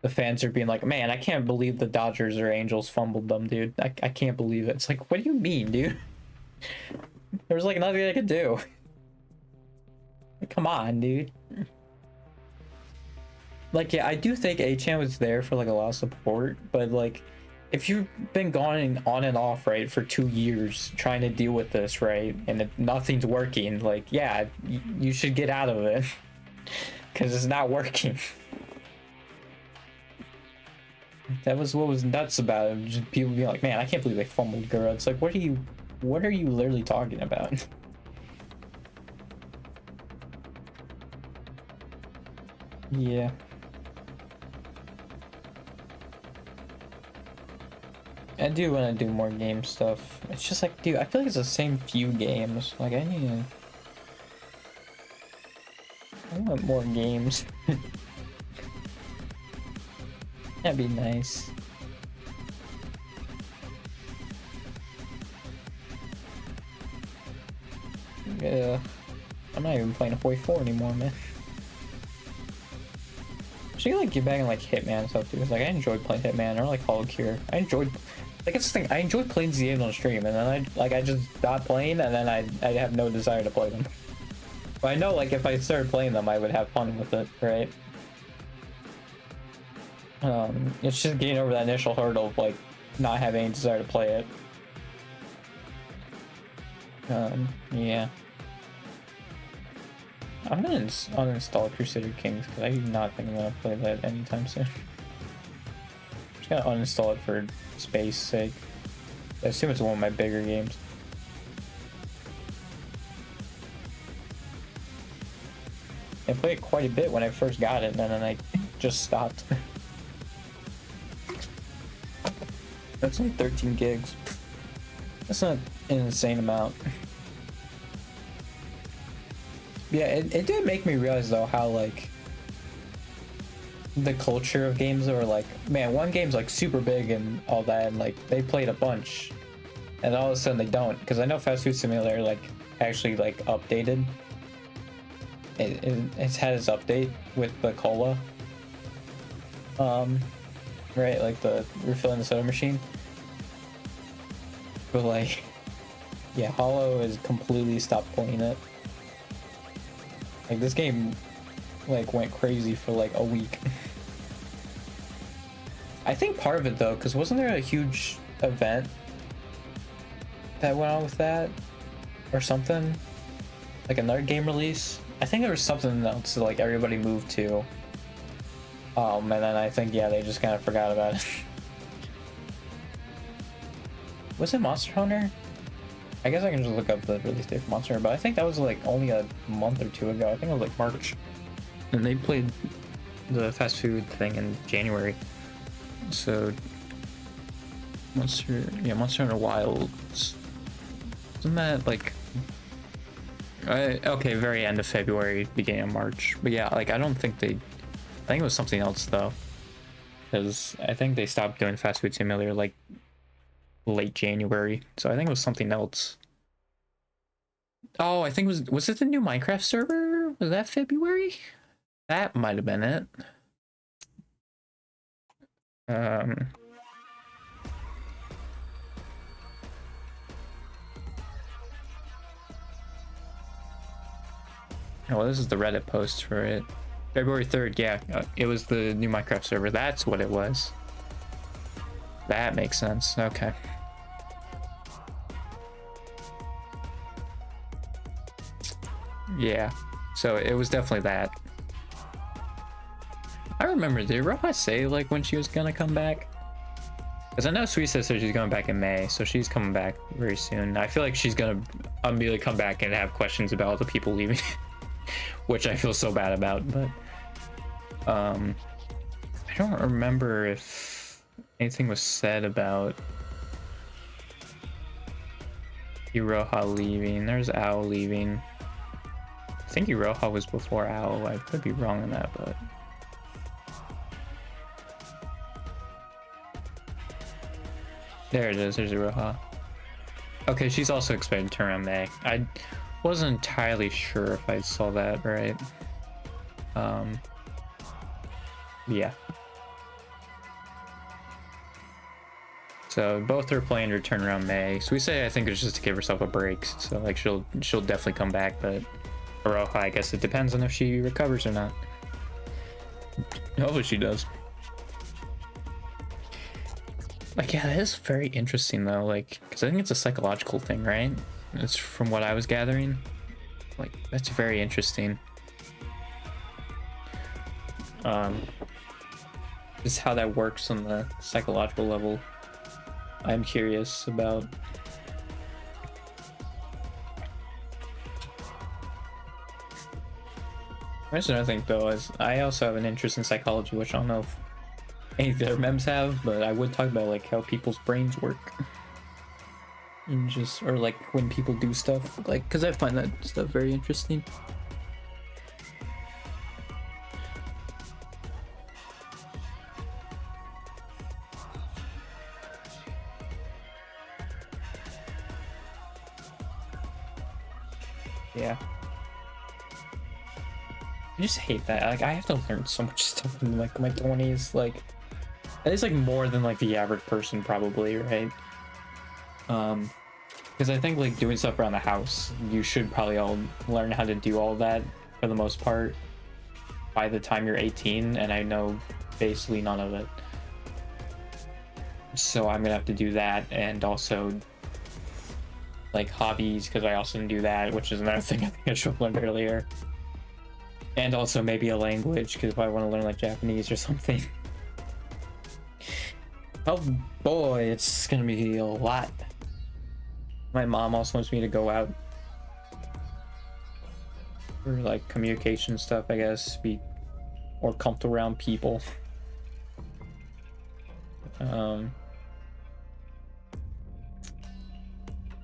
the fans are being like, "Man, I can't believe the Dodgers or Angels fumbled them, dude. I can't believe it." It's like, what do you mean, dude? There was like nothing I could do. Come on, dude. Like, yeah, I do think A-chan was there for like a lot of support, but like, if you've been going on and off, right, for 2 years trying to deal with this, right, and nothing's working, like, yeah, you should get out of it because it's not working. That was what was nuts about it. Just people being like, "Man, I can't believe they fumbled Gura." It's like, what are you literally talking about? Yeah. I do want to do more game stuff. It's just like, dude, I feel like it's the same few games. Like, I want more games. That'd be nice. Yeah, I'm not even playing 44 anymore, man. Should like get back in like Hitman and stuff too. Cause like I enjoyed playing Hitman or like Hollow Cure. I enjoyed, like it's the thing. I enjoyed playing these games on stream, and then I just stopped playing, and then I have no desire to play them. But I know like if I started playing them, I would have fun with it, right? It's just getting over that initial hurdle of like not having any desire to play it. Yeah. I'm gonna uninstall Crusader Kings because I do not think I'm gonna play that anytime soon. I'm just gonna uninstall it for space sake. I assume it's one of my bigger games. I played it quite a bit when I first got it, and then I just stopped. That's only 13 gigs. That's not an insane amount. Yeah, it did make me realize though how like the culture of games are like, man, one game's like super big and all that, and like they played a bunch, and all of a sudden they don't. Because I know Fast Food Simulator like actually like updated. It's had its update with the cola. Right, like the refilling the soda machine. But like, yeah, Hollow has completely stopped playing it. Like this game like went crazy for like a week. I think part of it though, because wasn't there a huge event that went on with that or something, like another game release? I think there was something else that like everybody moved to, and then I think yeah they just kind of forgot about it. Was it Monster Hunter? I guess I can just look up the release date for Monster Hunter, but I think that was like only a month or two ago. I think it was like March. And they played the fast food thing in January. So Monster Hunter Wilds. Isn't that like okay, very end of February, beginning of March. But yeah, like I think it was something else though. Because I think they stopped doing Fast Food Simulator like late January, so I think it was something else. Oh, I think was it the new Minecraft server? Was that February? That might have been it. Oh, this is the Reddit post for it. February 3rd, yeah, it was the new Minecraft server. That's what it was. That makes sense. Okay. Yeah, so it was definitely that. I remember, did Roha say like when she was gonna come back? Because I know Sweet Sister, she's going back in May, so she's coming back very soon. I feel like she's gonna immediately come back and have questions about all the people leaving, which I feel so bad about. But I don't remember if anything was said about Iroha leaving. There's Ao leaving. I think Iroha was before Ao. I could be wrong on that, but there it is. There's Iroha. Okay, she's also expected to turn on May. I wasn't entirely sure if I saw that right. Yeah. So both are planning to return around May. So we say I think it's just to give herself a break. So like she'll definitely come back, but Iroha, I guess it depends on if she recovers or not. Hopefully she does. Like, yeah, that is very interesting though, like, because I think it's a psychological thing, right? It's from what I was gathering. Like, that's very interesting. Just how that works on the psychological level. I'm curious about. There's another thing though, is I also have an interest in psychology, which I don't know if any of their memes have, but I would talk about like how people's brains work. And just, or like when people do stuff, like, because I find that stuff very interesting. Yeah. I just hate that. Like, I have to learn so much stuff in like my 20s, like at least like more than like the average person probably, right? Because I think like doing stuff around the house, you should probably all learn how to do all that for the most part by the time you're 18, and I know basically none of it. So I'm gonna have to do that, and also like hobbies, because I also didn't do that, which is another thing I think I should have learned earlier. And also maybe a language, because if I want to learn like Japanese or something. Oh boy, it's gonna be a lot. My mom also wants me to go out for like communication stuff, I guess, be more comfortable around people.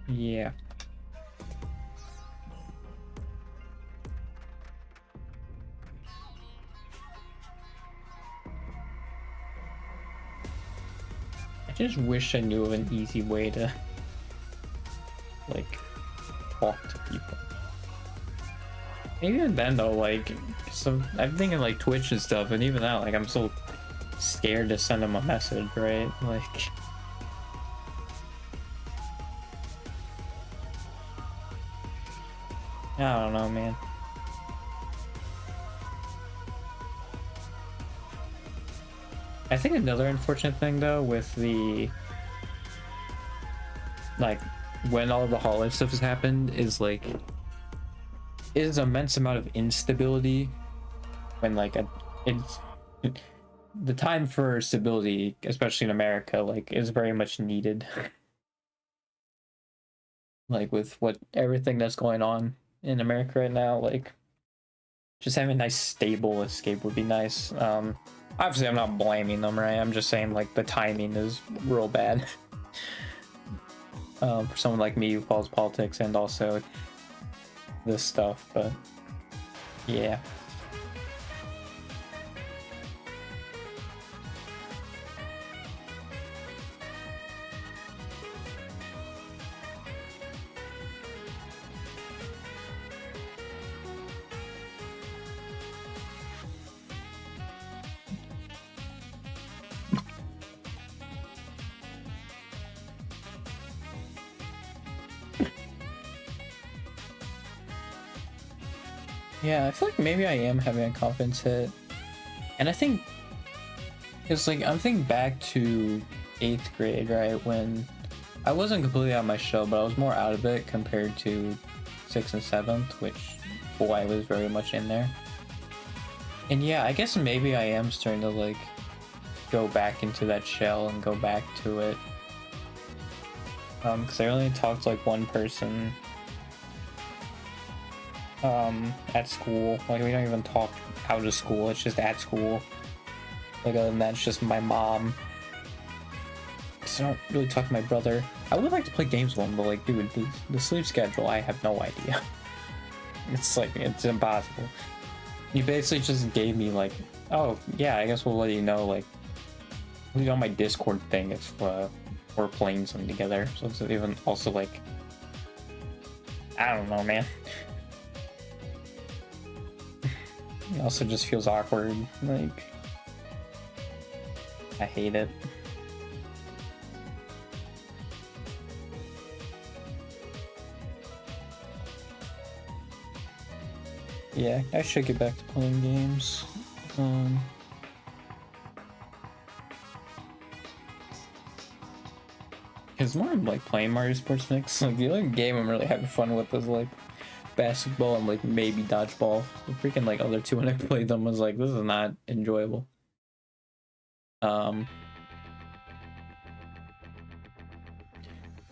Yeah. I just wish I knew of an easy way to like talk to people. Even then though, like, so I'm thinking like Twitch and stuff, and even that, like, I'm so scared to send them a message, right? Like, I don't know, man. I think another unfortunate thing though with the like when all the holiday stuff has happened is like is immense amount of instability when like it's the time for stability, especially in America, like is very much needed. Like with what everything that's going on in America right now, like just having a nice stable escape would be nice. Obviously I'm not blaming them, right? I'm just saying like the timing is real bad. For someone like me who follows politics and also this stuff, but yeah. Yeah, I feel like maybe I am having a confidence hit. And I think it's like I'm thinking back to 8th grade, right? When I wasn't completely out of my shell, but I was more out of it compared to 6th and 7th, which boy, I was very much in there. And yeah, I guess maybe I am starting to like go back into that shell and go back to it. Because I only talked to like one person at school. Like we don't even talk out of school, it's just at school. Like other than that, it's just my mom. I don't really talk to my brother. I would like to play games with him, but like, dude, the sleep schedule, I have no idea. It's like, it's impossible. You basically just gave me like, oh yeah, I guess we'll let you know, like, on my Discord thing, it's we're playing something together. So it's even also like, I don't know, man. It also just feels awkward. Like, I hate it. Yeah, I should get back to playing games. Because more I'm like playing Mario Sports Mix. Like the only game I'm really having fun with is like basketball and like maybe dodgeball. The freaking like other two when I played them was like, this is not enjoyable. But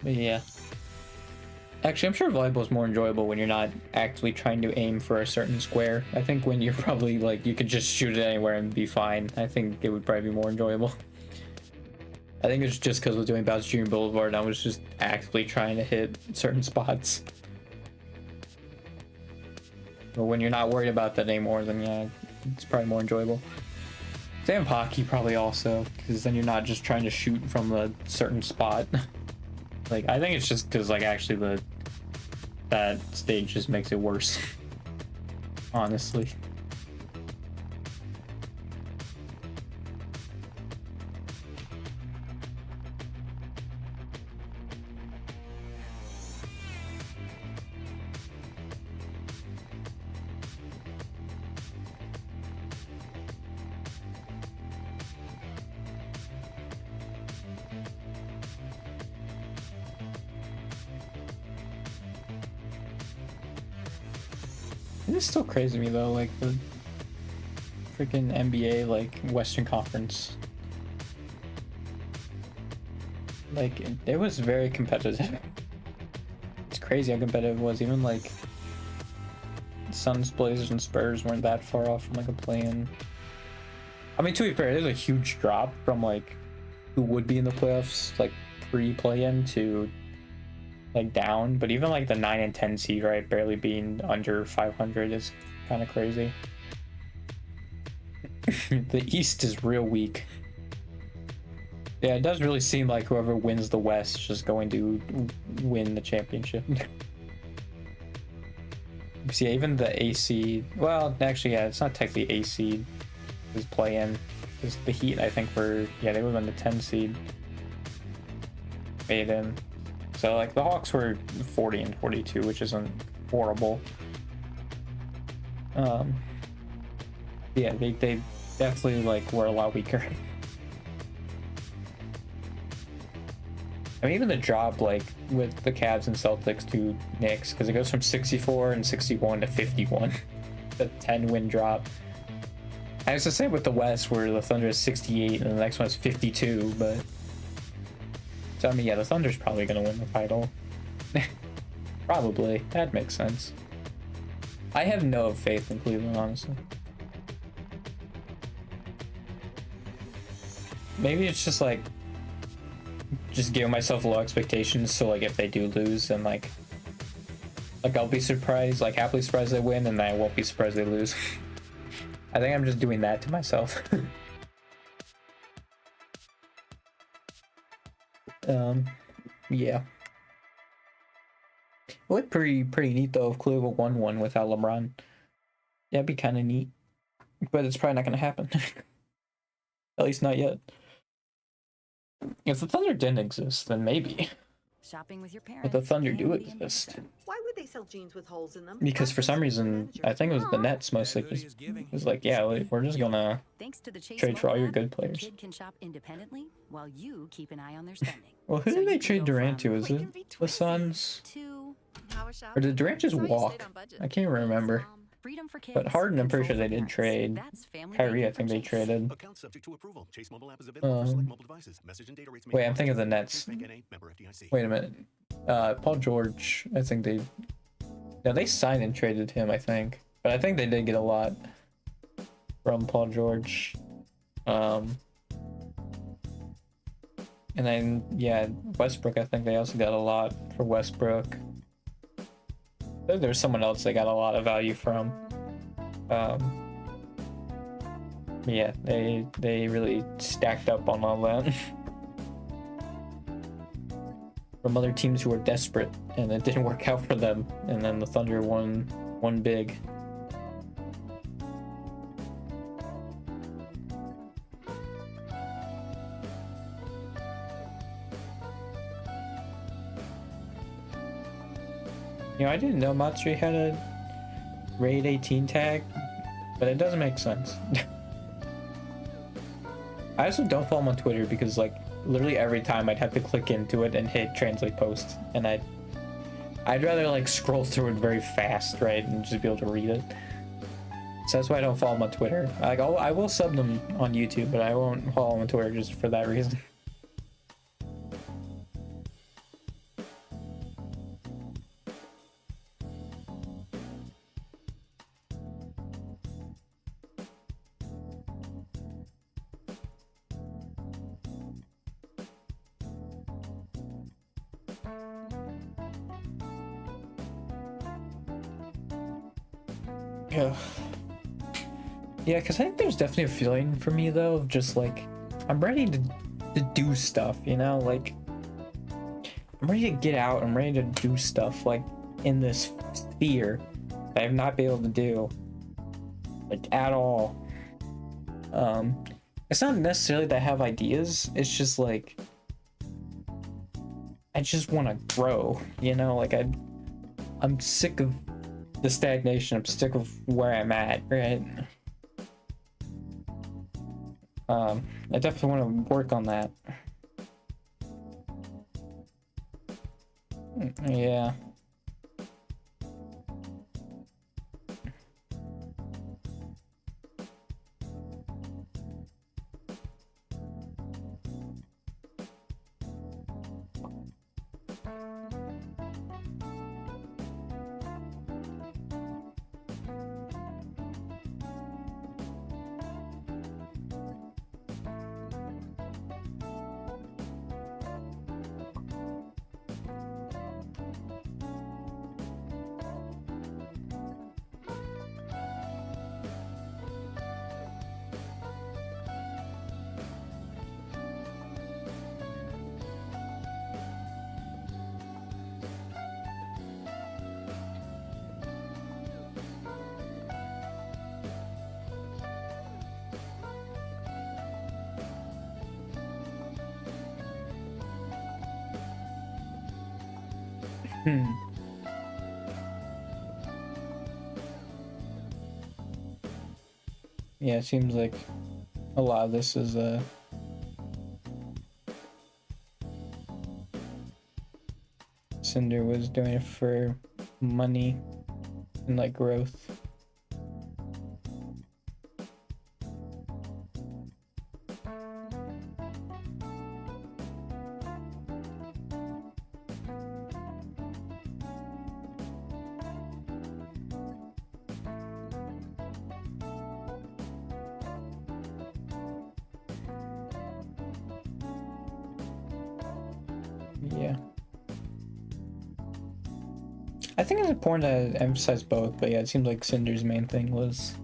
yeah. Actually, I'm sure volleyball is more enjoyable when you're not actually trying to aim for a certain square. I think when you're probably like, you could just shoot it anywhere and be fine. I think it would probably be more enjoyable. I think it's just because I was doing Bowser Jr. Boulevard and I was just actively trying to hit certain spots. But when you're not worried about that anymore, then yeah, it's probably more enjoyable. Same hockey probably also, because then you're not just trying to shoot from a certain spot. Like, I think it's just because like actually that stage just makes it worse. Honestly. It's still crazy to me though, like the freaking NBA, like Western Conference. Like it was very competitive. It's crazy how competitive it was. Even like Suns, Blazers, and Spurs weren't that far off from like a play-in. I mean, to be fair, there's a huge drop from like who would be in the playoffs, like pre-play-in to like down, but even like the 9 and 10 seed, right, barely being under 500 is kind of crazy. The East is real weak. Yeah, it does really seem like whoever wins the West is just going to win the championship. See, even the AC, well, actually, yeah, it's not technically AC, it's play-in. Because the Heat, I think, were, yeah, they would win the 10 seed. Made in. So like the Hawks were 40 and 42, which isn't horrible. Yeah, they definitely like were a lot weaker. I mean, even the drop like with the Cavs and Celtics to Knicks, because it goes from 64 and 61 to 51, the 10-win drop. I was the same with the West, where the Thunder is 68 and the next one is 52, but. So, I mean, yeah, the Thunder's probably going to win the title. Probably. That makes sense. I have no faith in Cleveland, honestly. Maybe it's just, like, just giving myself low expectations, so, like, if they do lose, then, like I'll be surprised, like, happily surprised they win, and I won't be surprised they lose. I think I'm just doing that to myself. Yeah. It would be pretty neat though if Cleveland won one without LeBron. Yeah, it'd be kind of neat, but it's probably not going to happen. At least not yet. If the Thunder didn't exist, then maybe. Shopping with your parents. But the Thunder do exist. Why would they sell jeans with holes in them? Because for some reason, I think it was the Nets mostly. It was like, yeah, we're just gonna trade for all your good players. Kid can shop independently while you keep an eye on their spending. Well, who did they trade Durant to? Is it the Suns? Or did Durant just walk? I can't remember. But Harden, I'm pretty sure they did trade. Kyrie, I think they traded. Wait, I'm thinking of the Nets. Wait a minute. Paul George, I think they... No, they signed and traded him, I think. But I think they did get a lot from Paul George. And then, yeah, Westbrook, I think they also got a lot for Westbrook. There's someone else they got a lot of value from. Yeah, they really stacked up on all that. From other teams who were desperate, and it didn't work out for them, and then the Thunder won big. You know, I didn't know Matsuri had a Raid 18 tag, but it doesn't make sense. I also don't follow him on Twitter because, like, literally every time I'd have to click into it and hit translate post, and I'd rather, like, scroll through it very fast, right, and just be able to read it. So that's why I don't follow him on Twitter. Like, I will sub them on YouTube, but I won't follow him on Twitter just for that reason. Yeah. Yeah, because I think there's definitely a feeling for me though, of just like I'm ready to do stuff, you know, like I'm ready to get out, I'm ready to do stuff like in this sphere that I've not been able to do like at all. It's not necessarily that I have ideas, it's just like I just want to grow, you know, like I'm sick of the stagnation, I'm sick of where I'm at, right? I definitely want to work on that. Yeah. Yeah, it seems like a lot of this is Cinder was doing it for money and like growth. Yeah. I think it's important to emphasize both, but yeah, it seems like Cinder's main thing was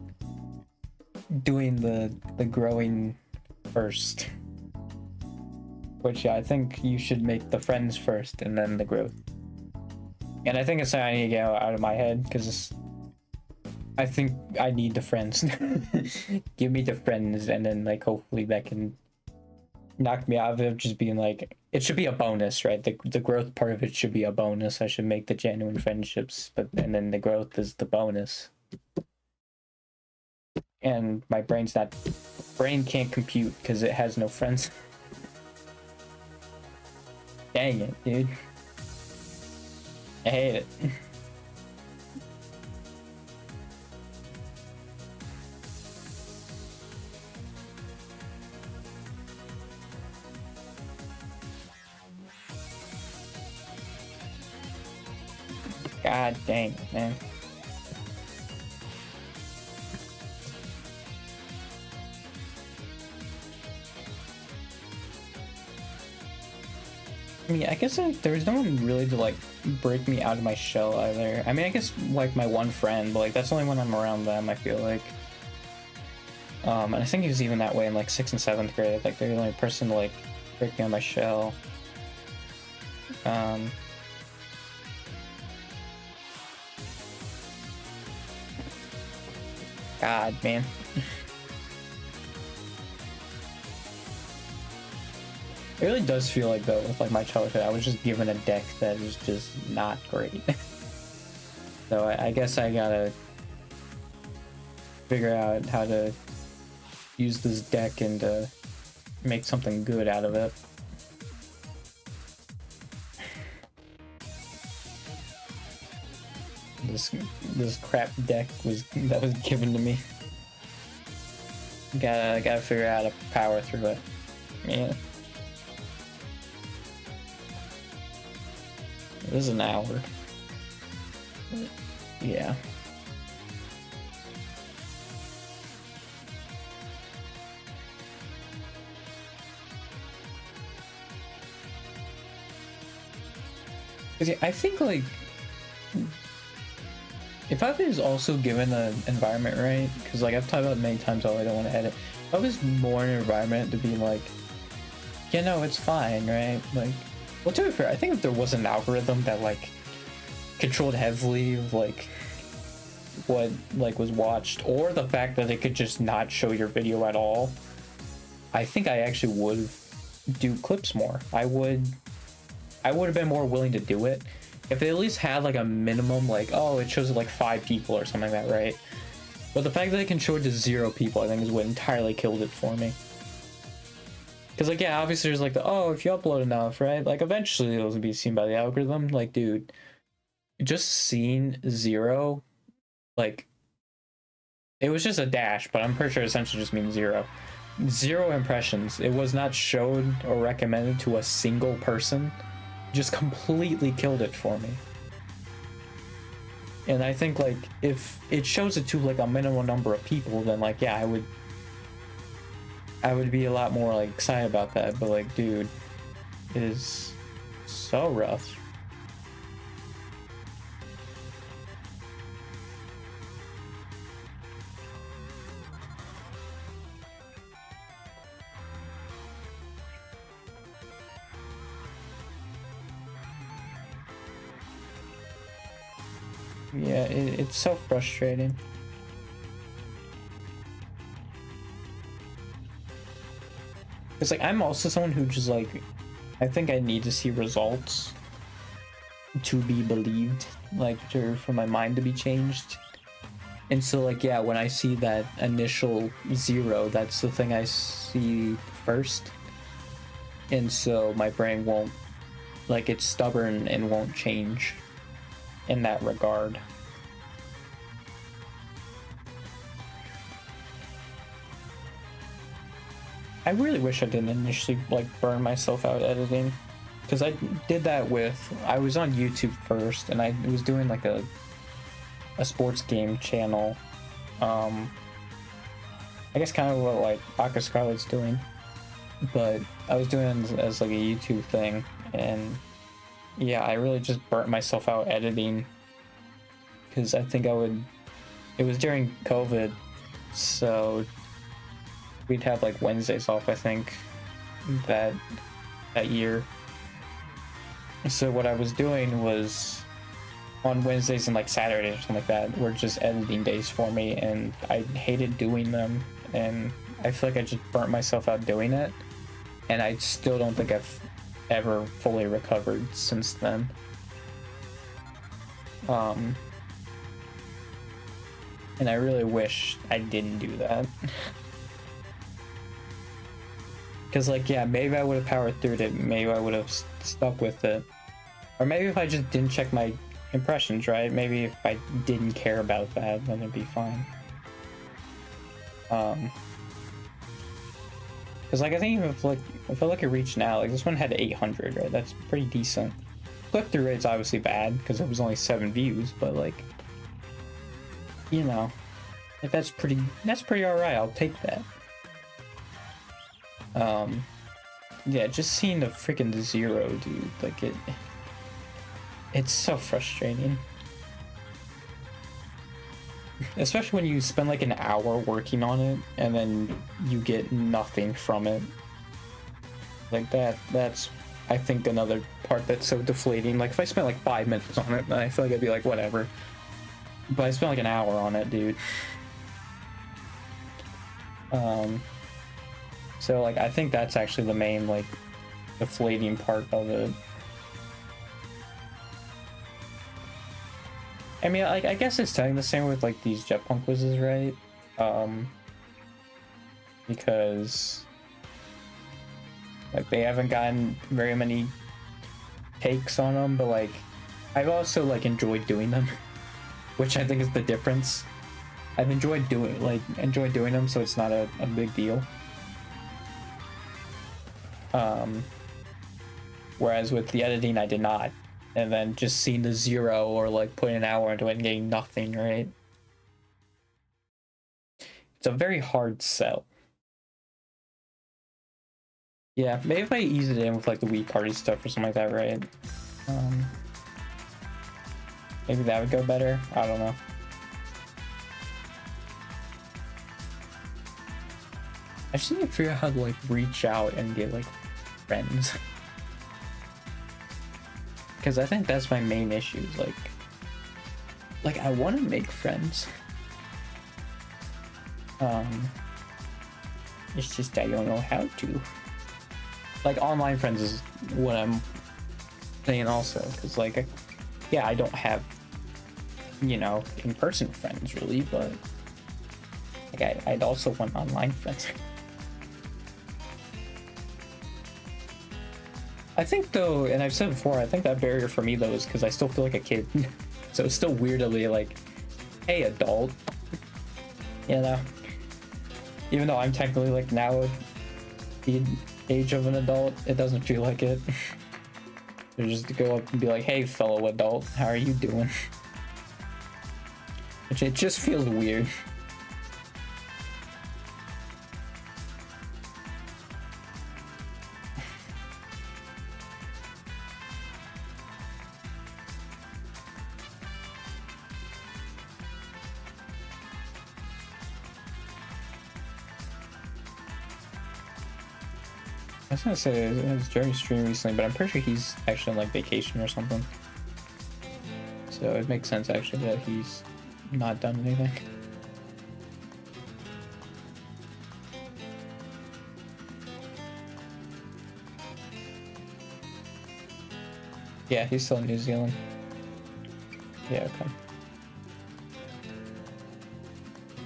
doing the growing first. Which yeah, I think you should make the friends first and then the growth. And I think it's something I need to get out of my head because I think I need the friends. Give me the friends, and then like hopefully that can knock me out of it. Just being like, it should be a bonus, right? The growth part of it should be a bonus. I should make the genuine friendships, and then the growth is the bonus. And my brain can't compute because it has no friends. Dang it, dude. I hate it. God dang it, man. I mean, I guess there was no one really to like break me out of my shell either. I mean, I guess like my one friend, but like that's only when I'm around them, I feel like. And I think he was even that way in like 6th and 7th grade. Like they're the only person to like break me out of my shell. God, man. It really does feel like though, with like my childhood, I was just given a deck that was just not great. So I guess I gotta figure out how to use this deck and make something good out of it. This crap deck that was given to me. Gotta figure out how to power through it. Yeah. This is an hour. Yeah. I think like If I was also given an environment, right? Because like I've talked about many times, oh, I don't want to edit. If I was more in an environment to be like, you know, it's fine, right? Like, well, to be fair, I think if there was an algorithm that like controlled heavily like what like was watched, or the fact that it could just not show your video at all, I think I actually would do clips more. I would have been more willing to do it if they at least had like a minimum, like, oh, it shows like 5 people or something like that, right? But the fact that it can show it to 0 people, I think, is what entirely killed it for me. Because like, yeah, obviously there's like the, oh, if you upload enough, right? Like eventually it'll be seen by the algorithm. Like, dude, just seeing 0, like, it was just a dash, but I'm pretty sure it essentially just means 0. 0 impressions. It was not showed or recommended to a single person. Just completely killed it for me. And I think like if it shows it to like a minimal number of people, then like, yeah, I would be a lot more like excited about that. But like, dude, it is so rough. Yeah, it's so frustrating. It's like, I'm also someone who just like, I think I need to see results to be believed, like for my mind to be changed. And so like, yeah, when I see that initial 0, that's the thing I see first. And so my brain won't, like, it's stubborn and won't change in that regard. I really wish I didn't initially like burn myself out editing, because I did that with, I was on YouTube first and I was doing like a sports game channel. I guess kind of what like Aka Scarlet's doing, but I was doing it as like a YouTube thing, and yeah, I really just burnt myself out editing, because I think it was during COVID, so we'd have like Wednesdays off, I think, that year. So what I was doing was, on Wednesdays and like Saturdays or something like that, were just editing days for me, and I hated doing them, and I feel like I just burnt myself out doing it, and I still don't think I've ever fully recovered since then. And I really wish I didn't do that. Because like, yeah, maybe I would have powered through it, maybe I would have stuck with it, or maybe if I just didn't check my impressions, right? Maybe if I didn't care about that, then it'd be fine. Because like, I think if I look at reach now, like this one had 800, right? That's pretty decent. Click-through rate's obviously bad because it was only 7 views, but like, you know, like that's pretty alright. I'll take that. Yeah, just seeing the freaking 0, dude, like it's so frustrating. Especially when you spend like an hour working on it and then you get nothing from it. Like that's I think another part that's so deflating. Like if I spent like 5 minutes on it, I feel like I'd be like, whatever. But I spent like an hour on it, dude. So like, I think that's actually the main like deflating part of it. I mean, I guess it's telling the same with like these Jetpunk quizzes, right? Because like they haven't gotten very many takes on them, but like I've also like enjoyed doing them, which I think is the difference. I've enjoyed doing them, so it's not a big deal. Whereas with the editing, I did not. And then just seeing the 0 or like putting an hour into it and getting nothing, right? It's a very hard sell. Yeah, maybe if I ease it in with like the Wii Party stuff or something like that, right? Maybe that would go better. I don't know. I just need to figure out how to like reach out and get like friends. Because I think that's my main issue. Is like I want to make friends. It's just I don't know how to. Like online friends is what I'm saying also, because like, yeah, I don't have, you know, in-person friends really, but like I'd also want online friends. I think though, and I've said before, I think that barrier for me though is because I still feel like a kid. So it's still weird to be like, hey adult, you know, even though I'm technically like now the age of an adult, it doesn't feel like it. Just to go up and be like, hey fellow adult, how are you doing? Which it just feels weird. I was gonna say it was Jerry's stream recently, but I'm pretty sure he's actually on like vacation or something. So it makes sense actually that he's not done anything. Yeah, he's still in New Zealand. Yeah, okay.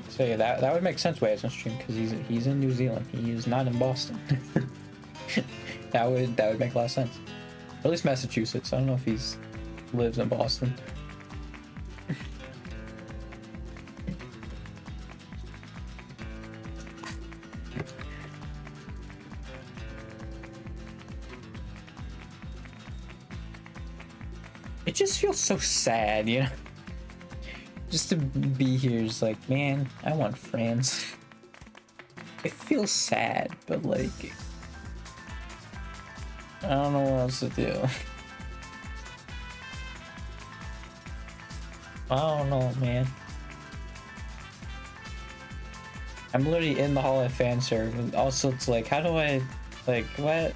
So yeah, that would make sense why he hasn't streamed, because he's in New Zealand. He is not in Boston. that would make a lot of sense. Or at least Massachusetts. I don't know if he's lives in Boston. It just feels so sad, you know? Just to be here is like, man, I want friends. It feels sad, but like, I don't know what else to do. I don't know, man. I'm literally in the Hall of Fan server. Also, it's like, how do I, like, what?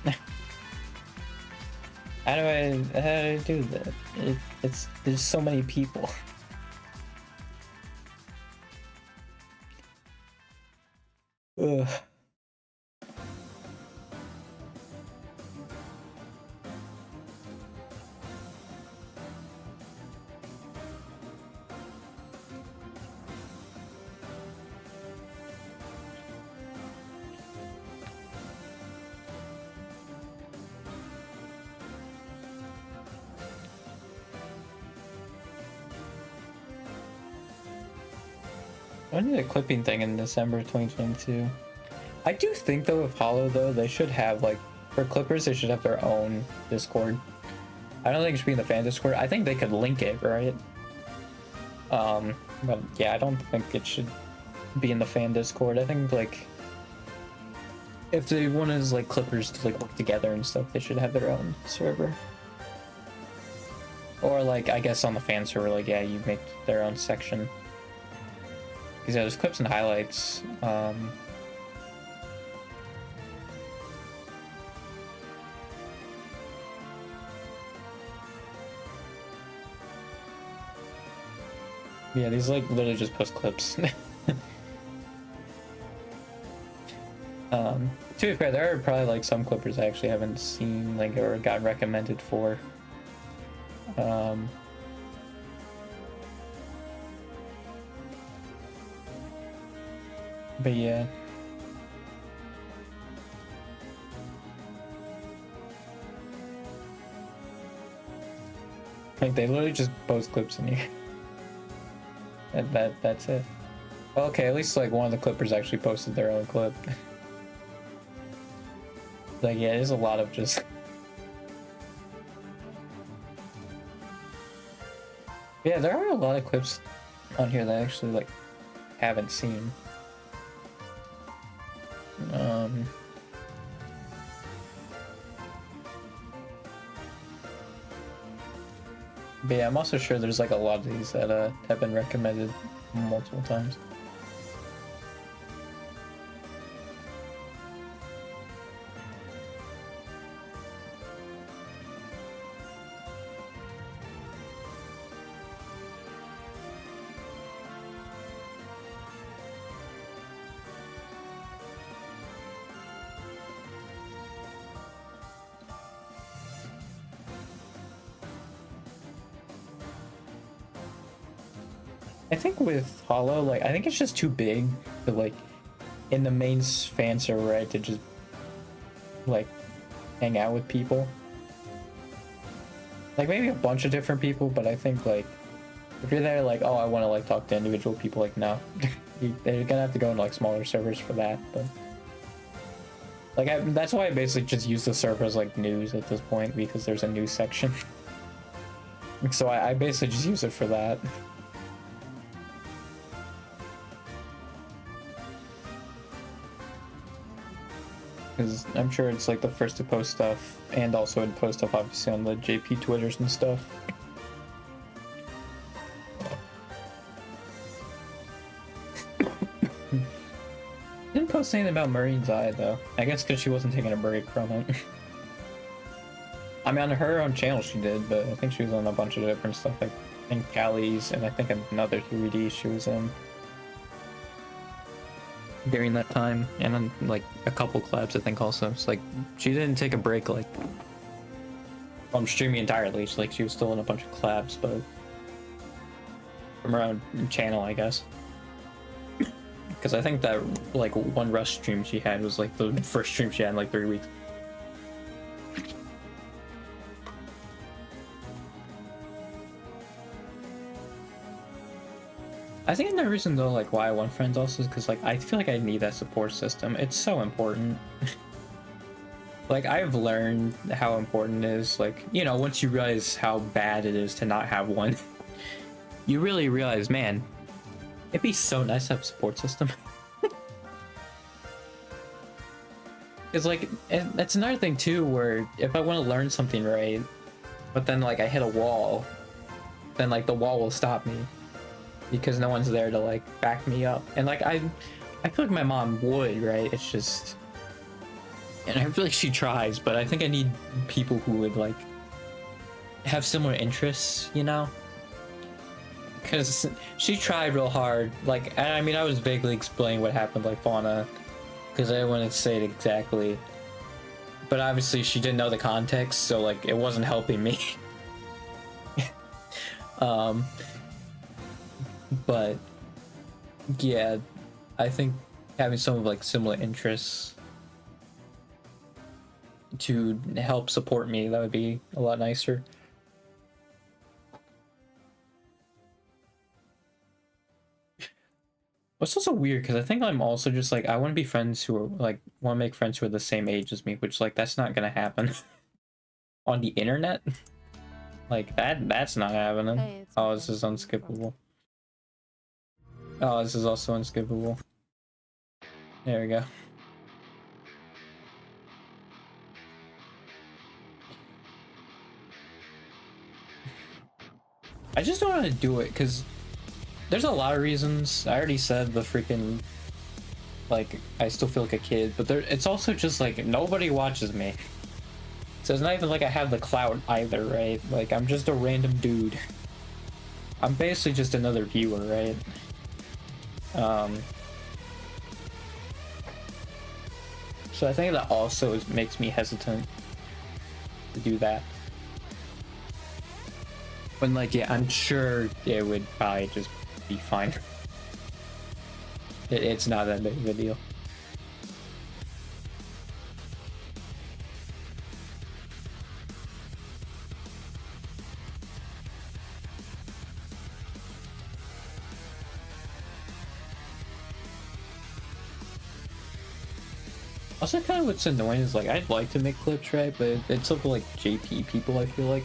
How do I do that? There's so many people. Ugh. I did a clipping thing in December 2022. I do think though, with Hollow though, they should have like, for Clippers, they should have their own Discord. I don't think it should be in the fan Discord. I think they could link it, right? But yeah, I don't think it should be in the fan Discord. I think like, if they want as like Clippers to like work together and stuff, they should have their own server. Or like, I guess on the fan server, like, yeah, you make their own section. Because yeah, there's clips and highlights. Yeah, these like literally just post clips. To be fair, there are probably like some Clippers I actually haven't seen like or got recommended for. But yeah. Like they literally just post clips in here. And that's it. Okay, at least like one of the Clippers actually posted their own clip. Like yeah, there's a lot of just yeah, there are a lot of clips on here that I actually like haven't seen. But yeah, I'm also sure there's like a lot of these that have been recommended multiple times. I think with Hollow, like, I think it's just too big to, like, in the main fan server, right, to just, like, hang out with people. Like, maybe a bunch of different people, but I think, like, if you're there, like, oh, I want to, like, talk to individual people, like, no. They're gonna have to go into, like, smaller servers for that, but... Like, that's why I basically just use the server as, like, news at this point, because there's a news section. So I basically just use it for that. Because I'm sure it's like the first to post stuff, and also it'd post stuff obviously on the JP Twitters and stuff. Didn't post anything about Marine's Eye though. I guess because she wasn't taking a break from it. I mean, on her own channel she did, but I think she was on a bunch of different stuff, like I think Callie's and I think another 3D she was in during that time, and then like a couple collabs I think also. It's like she didn't take a break like from streaming entirely. She was still in a bunch of collabs, but from her own channel, I guess. Because I think that like one Rush stream she had was like the first stream she had in like 3 weeks. I think another reason though, like why I want friends also is because like I feel like I need that support system. It's so important. Like I've learned how important it is. Like, you know, once you realize how bad it is to not have one, you really realize, man, it'd be so nice to have a support system. It's like, it's another thing too, where if I want to learn something right, but then like I hit a wall, then like the wall will stop me. Because no one's there to like back me up, and like I feel like my mom would, right? It's just, and I feel like she tries, but I think I need people who would like have similar interests, you know? Because she tried real hard. Like, I mean, I was vaguely explaining what happened, like Fauna, because I didn't want to say it exactly, but obviously she didn't know the context, so like it wasn't helping me. But yeah, I think having some of like similar interests to help support me, that would be a lot nicer. What's also weird, because I think I'm also just like, I want to be friends who are like, want to make friends who are the same age as me, which like that's not gonna happen on the internet. Like that's not happening. Hey, Oh, this is unskippable. Oh, this is also unskippable. There we go. I just don't want to do it because there's a lot of reasons. I already said the freaking, like, I still feel like a kid, but it's also just like nobody watches me. So it's not even like I have the clout either, right? Like I'm just a random dude. I'm basically just another viewer, right? So I think that also makes me hesitant to do that. When like, yeah, I'm sure it would probably just be fine. It's not that big of a deal. Also, kind of what's annoying is like I'd like to make clips, right? But it's up to like JP people, I feel like.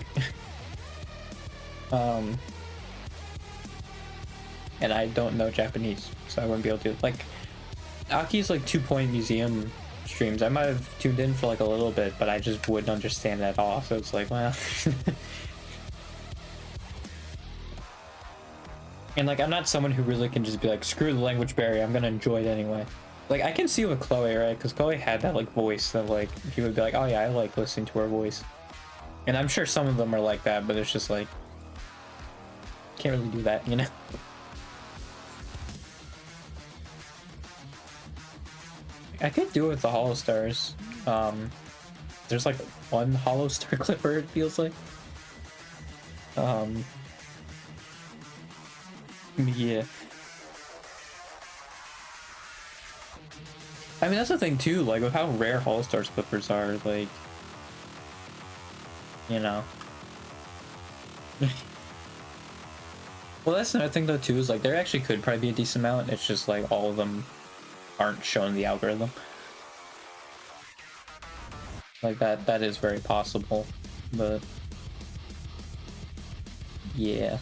And I don't know Japanese, so I wouldn't be able to. Like, Aki's like 2 Point Museum streams, I might have tuned in for like a little bit, but I just wouldn't understand it at all. So it's like, well. And like, I'm not someone who really can just be like, screw the language barrier, I'm gonna enjoy it anyway. Like, I can see with Chloe, right? Because Chloe had that like voice that like he would be like, oh yeah, I like listening to her voice. And I'm sure some of them are like that, but it's just like, can't really do that, you know? I could do it with the Hollow Stars. There's like one Hollow Star clipper, it feels like. Yeah. I mean, that's the thing too, like with how rare Hall Stars clippers are, like, you know. Well, that's another thing though too, is like there actually could probably be a decent amount. It's just like all of them aren't shown in the algorithm. Like that is very possible, but yeah.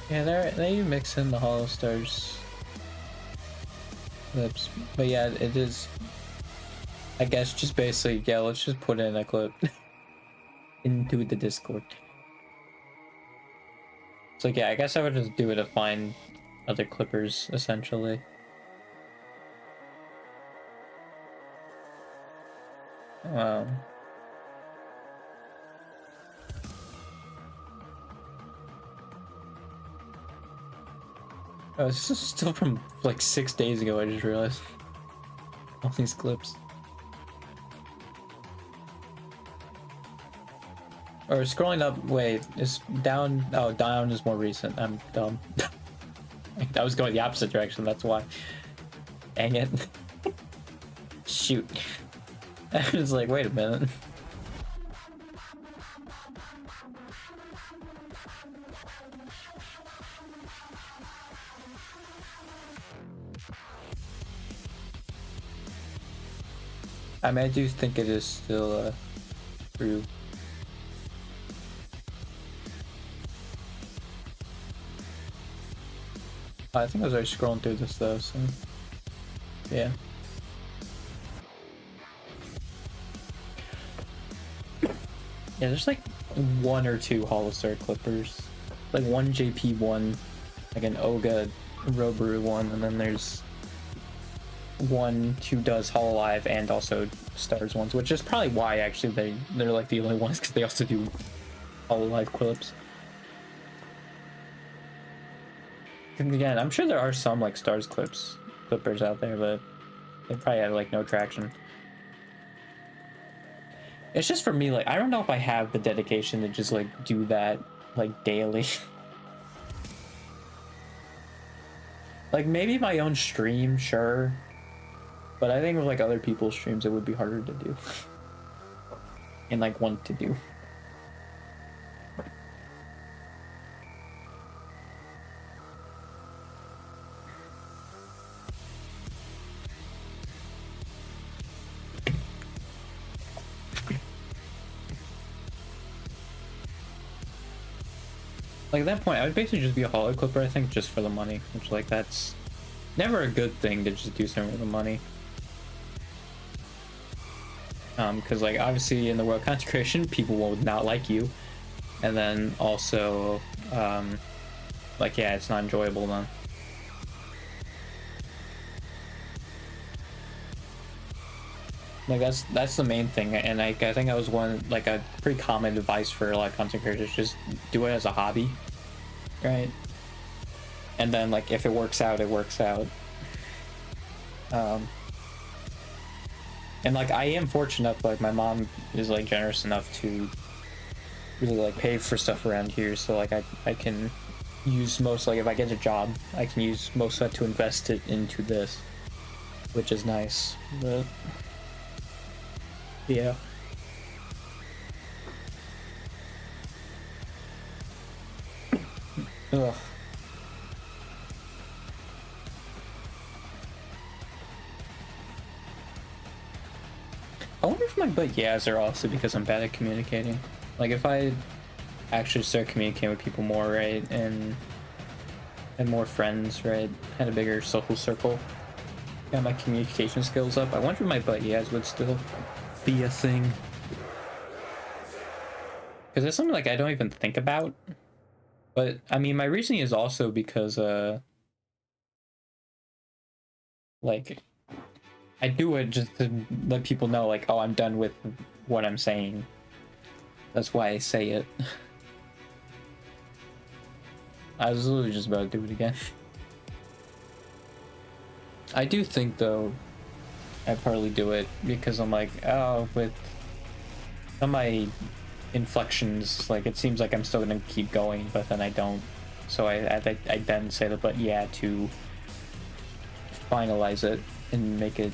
Yeah, they mix in the Hollow Stars clips, but yeah, it is. I guess just basically, yeah. Let's just put in a clip into the Discord. So yeah, I guess I would just do it to find other clippers essentially. Um. Oh, this is still from like 6 days ago. I just realized all these clips. Or scrolling up, wait, is down? Oh, down is more recent. I'm dumb. I was going the opposite direction, that's why. Dang it. Shoot. I was like, wait a minute. I mean, I do think it is still true. I think I was already scrolling through this though, so yeah. Yeah, there's like 1 or 2 Holostar clippers. Like one JP1, like an Oga Robaru one, and then there's one who does Hololive and also Stars ones, which is probably why actually they're like the only ones, because they also do Hololive clips. And again, I'm sure there are some like Stars clippers out there, but they probably have like no traction. It's just for me, like, I don't know if I have the dedication to just like do that like daily. Like maybe my own stream, sure, but I think with like other people's streams it would be harder to do and like want to do. Like at that point, I would basically just be a holo clipper, I think, just for the money, which like that's never a good thing to just do something with the money. Because like obviously in the world content creation, people will not like you, and then also, like yeah, it's not enjoyable then. Like that's the main thing, and I think that was one like a pretty common advice for a lot of content creators: just do it as a hobby, right? And then like if it works out, it works out. And like I am fortunate, like my mom is like generous enough to really like pay for stuff around here, so like I can use most, like if I get a job, I can use most of that to invest it into this, which is nice. But yeah. Ugh. I wonder if my but yeahs are also because I'm bad at communicating. Like if I actually start communicating with people more, right, and more friends, right, had a bigger social circle, got my communication skills up, I wonder if my but yeahs would still be a thing. Because it's something like I don't even think about. But I mean, my reasoning is also because like I do it just to let people know, like, oh, I'm done with what I'm saying. That's why I say it. I was literally just about to do it again. I do think, though, I partly do it because I'm like, oh, with some of my inflections, like, it seems like I'm still gonna keep going, but then I don't. So I then say the but yeah to finalize it and make it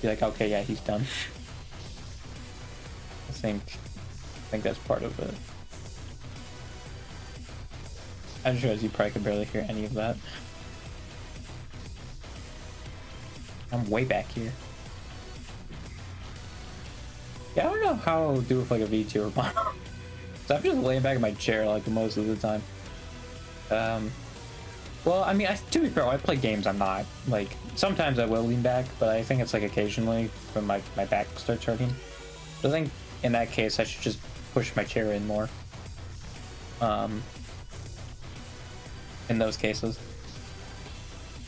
be like, okay, yeah, he's done. I think that's part of it. I just realized you probably could barely hear any of that. I'm way back here. Yeah, I don't know how I'll do with like a VTuber model. So I'm just laying back in my chair like most of the time. Well, I mean, to be fair, when I play games, I'm not. Like, sometimes I will lean back, but I think it's like occasionally when my back starts hurting. But I think in that case, I should just push my chair in more. In those cases.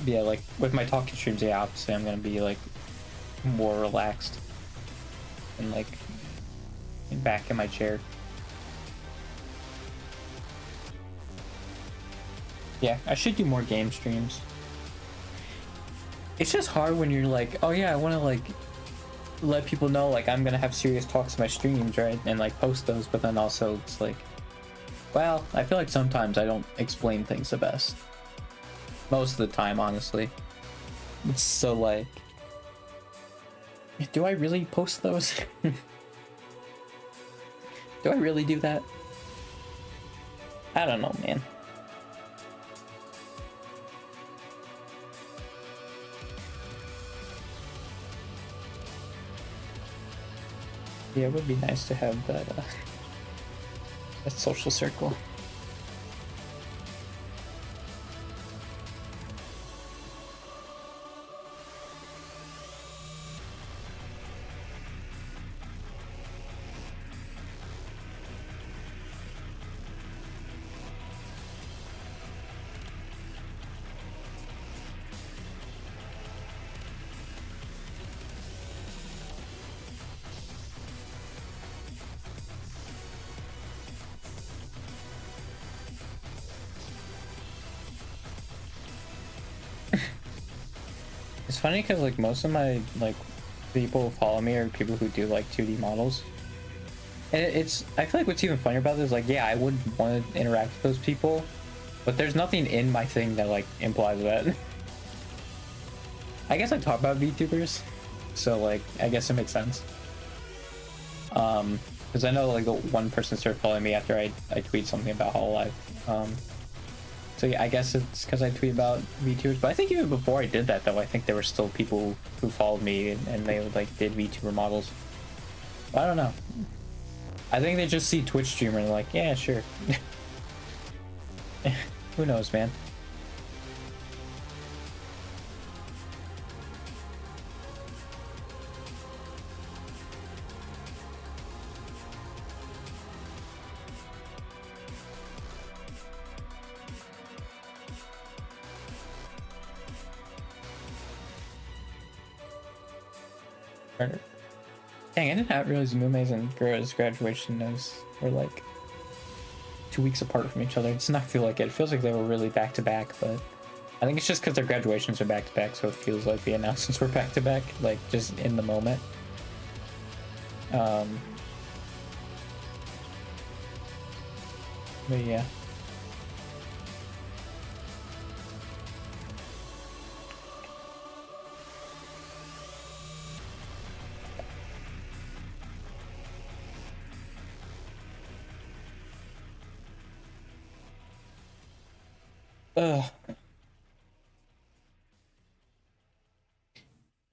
Yeah, like with my talking streams, yeah, obviously I'm gonna be like more relaxed and like back in my chair. Yeah, I should do more game streams. It's just hard when you're like, oh yeah, I want to like let people know like I'm gonna have serious talks in my streams, right? And like post those, but then also it's like, well, I feel like sometimes I don't explain things the best. Most of the time, honestly. So like, do I really post those? Do I really do that? I don't know, man. Yeah, it would be nice to have that, that social circle. It's funny because like most of my like people who follow me are people who do like 2D models. And I feel like what's even funnier about this is like, yeah, I would want to interact with those people, but there's nothing in my thing that like implies that. I guess I talk about VTubers, so like I guess it makes sense. Because I know like one person started following me after I tweet something about Hololive. So yeah, I guess it's because I tweet about VTubers, but I think even before I did that though, I think there were still people who followed me and they like did VTuber models. I don't know. I think they just see Twitch streamer and they're like, yeah, sure. Who knows, man? Dang, I did not realize Mume's and Gura's graduation notes were like 2 weeks apart from each other. It does not feel like it. It feels like they were really back to back, but I think it's just because their graduations are back to back, so it feels like the announcements were back to back, like just in the moment. But yeah. Ugh.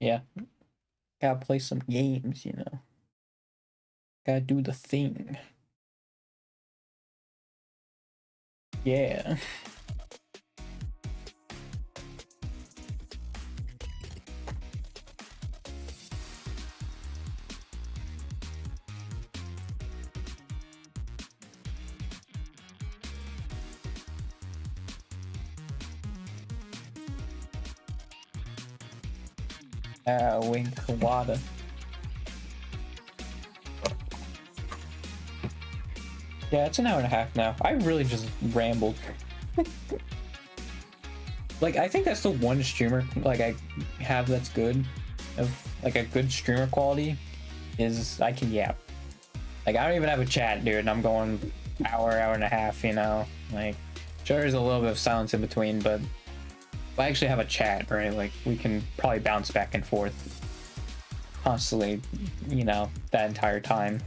Yeah. Gotta play some games, you know. Gotta do the thing. Yeah. Wink Wada. Yeah, it's an hour and a half now. I really just rambled. Like, I think that's the one streamer like I have that's good, of like a good streamer quality, is I can yap. Like, I don't even have a chat, dude, and I'm going hour and a half, you know? Like, sure, there's a little bit of silence in between, but if I actually have a chat, right, like, we can probably bounce back and forth constantly, you know, that entire time.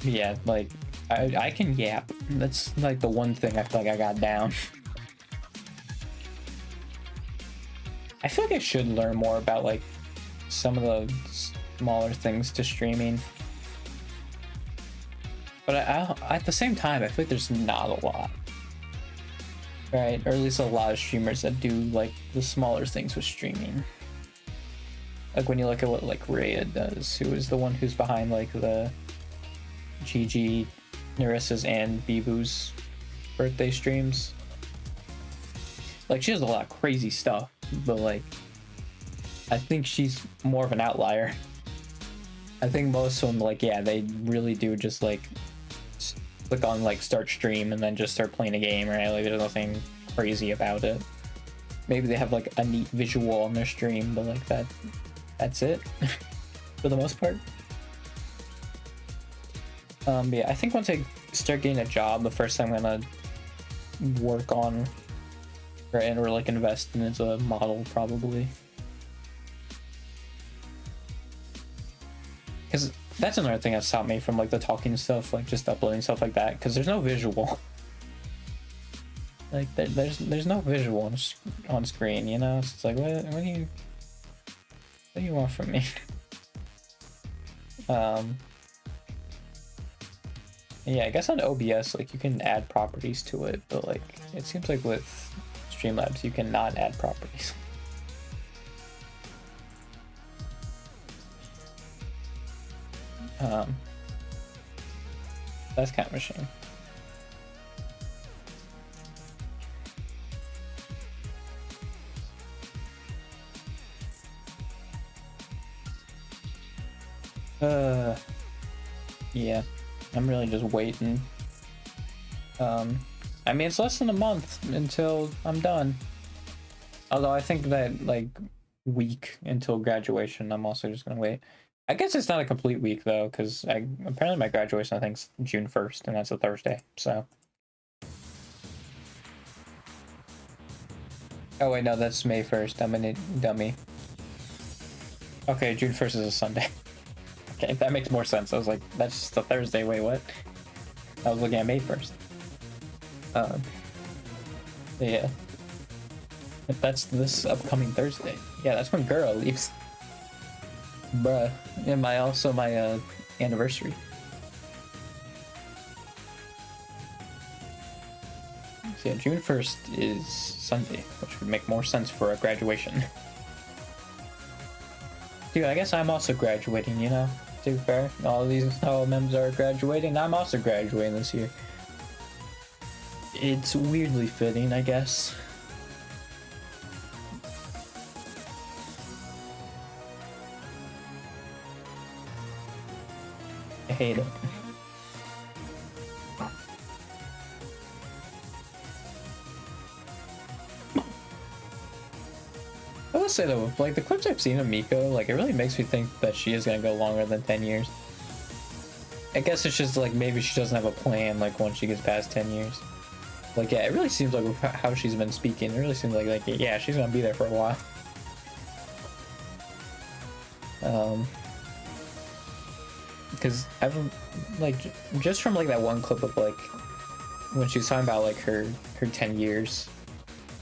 Yeah, like, I can yap. That's like the one thing I feel like I got down. I feel like I should learn more about like some of the smaller things to streaming, but I at the same time I feel like there's not a lot, right? Or at least a lot of streamers that do like the smaller things with streaming. Like when you look at what like Rhea does, who is the one who's behind like the GG, Narissa's, and Bibu's birthday streams. Like, she does a lot of crazy stuff, but like, I think she's more of an outlier. I think most of them, like, yeah, they really do just like click on like start stream and then just start playing a game, right? Like, there's nothing crazy about it. Maybe they have like a neat visual on their stream, but like that's it for the most part. Yeah, I think once I start getting a job, the first thing I'm gonna work on, right, or like invest in is a model, probably. Because that's another thing that stopped me from like the talking stuff, like just uploading stuff like that, because there's no visual. Like there's no visual on screen, you know? So it's like, what do you want from me? Yeah, I guess on OBS, like, you can add properties to it, but, like, it seems like with Streamlabs, you cannot add properties. That's kind of a shame. Yeah. I'm really just waiting. I mean, it's less than a month until I'm done. Although I think that, like, week until graduation, I'm also just gonna wait. I guess it's not a complete week, though, because apparently my graduation, I think, is June 1st, and that's a Thursday, so. Oh, wait, no, that's May 1st. I'm a dummy. Okay, June 1st is a Sunday. Okay, that makes more sense. I was like, that's just a Thursday. Wait, what? I was looking at May 1st. Yeah. If that's this upcoming Thursday. Yeah, that's when Gura leaves. Bruh. And my anniversary. So yeah, June 1st is Sunday, which would make more sense for a graduation. Dude, I guess I'm also graduating, you know? To be fair, all members are graduating. I'm also graduating this year. It's weirdly fitting, I guess. I hate it. I will say though, like the clips I've seen of Miko, like it really makes me think that she is gonna go longer than 10 years. I guess it's just like maybe she doesn't have a plan like once she gets past 10 years. Like, yeah, it really seems like with how she's been speaking, it really seems like yeah, she's gonna be there for a while. Because I've like just from like that one clip of like when she was talking about like her 10 years.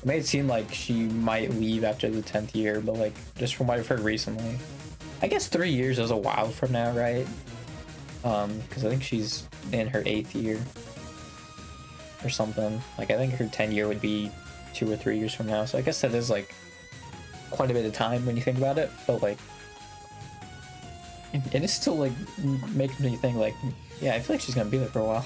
It made it seem like she might leave after the 10th year, but like just from what I've heard recently, I guess 3 years is a while from now, right? Because I think she's in her 8th year or something. Like I think her 10 year would be 2 or 3 years from now. So I guess that is like quite a bit of time when you think about it. But like, it is still like making me think like, yeah, I feel like she's gonna be there for a while.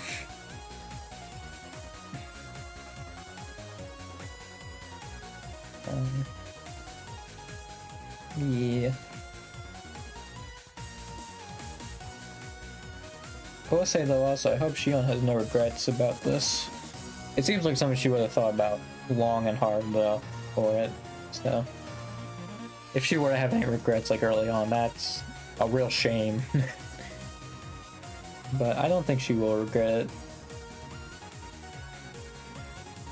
Yeah. I will say though also, I hope Shion has no regrets about this. It seems like something she would have thought about long and hard though for it. So if she were to have any regrets like early on, that's a real shame. But I don't think she will regret it.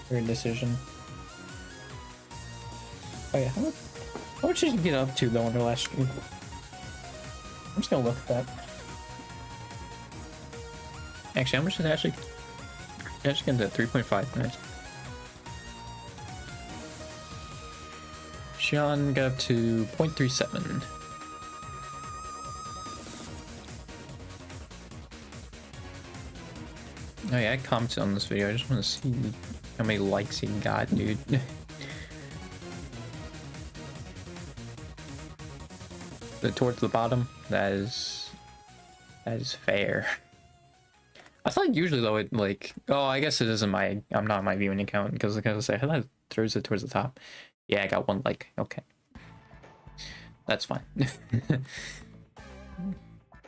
Her decision. Oh yeah, how much did she get up to though on her last stream? I'm just gonna look at that. Actually, how much is Ashley? Ashley get to 3.5 minutes. Sean got up to 0.37. Oh yeah, I commented on this video. I just want to see how many likes he got, dude. Towards the bottom, that is fair. I thought usually though it like, oh, I guess it isn't my, I'm not my viewing account because I gotta say I thought it throws it towards the top. Yeah, I got one like, okay, that's fine.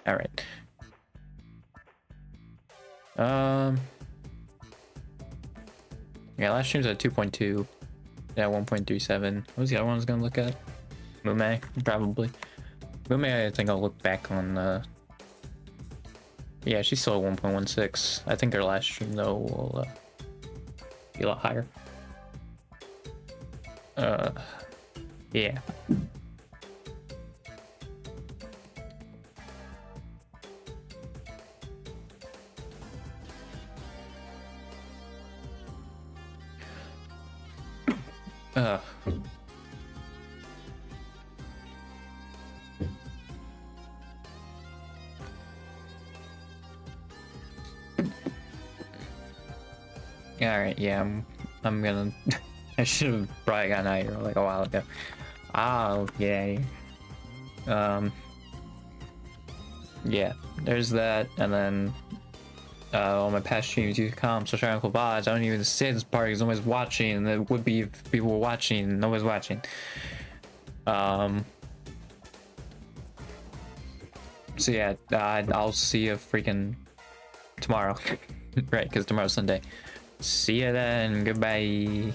All right. Yeah, last stream's at 2.2. Yeah, 1.37. What was the other one I was gonna look at? Mume, probably. Mume, I think I'll look back on. Yeah, she's still at 1.16. I think her last stream though will be a lot higher. Yeah. Alright, yeah, I'm gonna I should have probably gotten out of here like a while ago. Oh yeah. Yeah, there's that, and then on my past streams you come so Uncle Vaz, I don't even say this part because nobody's watching, and it would be if people were watching, nobody's watching. So yeah, I'll see you freaking tomorrow. Right, because tomorrow's Sunday. See ya then, goodbye.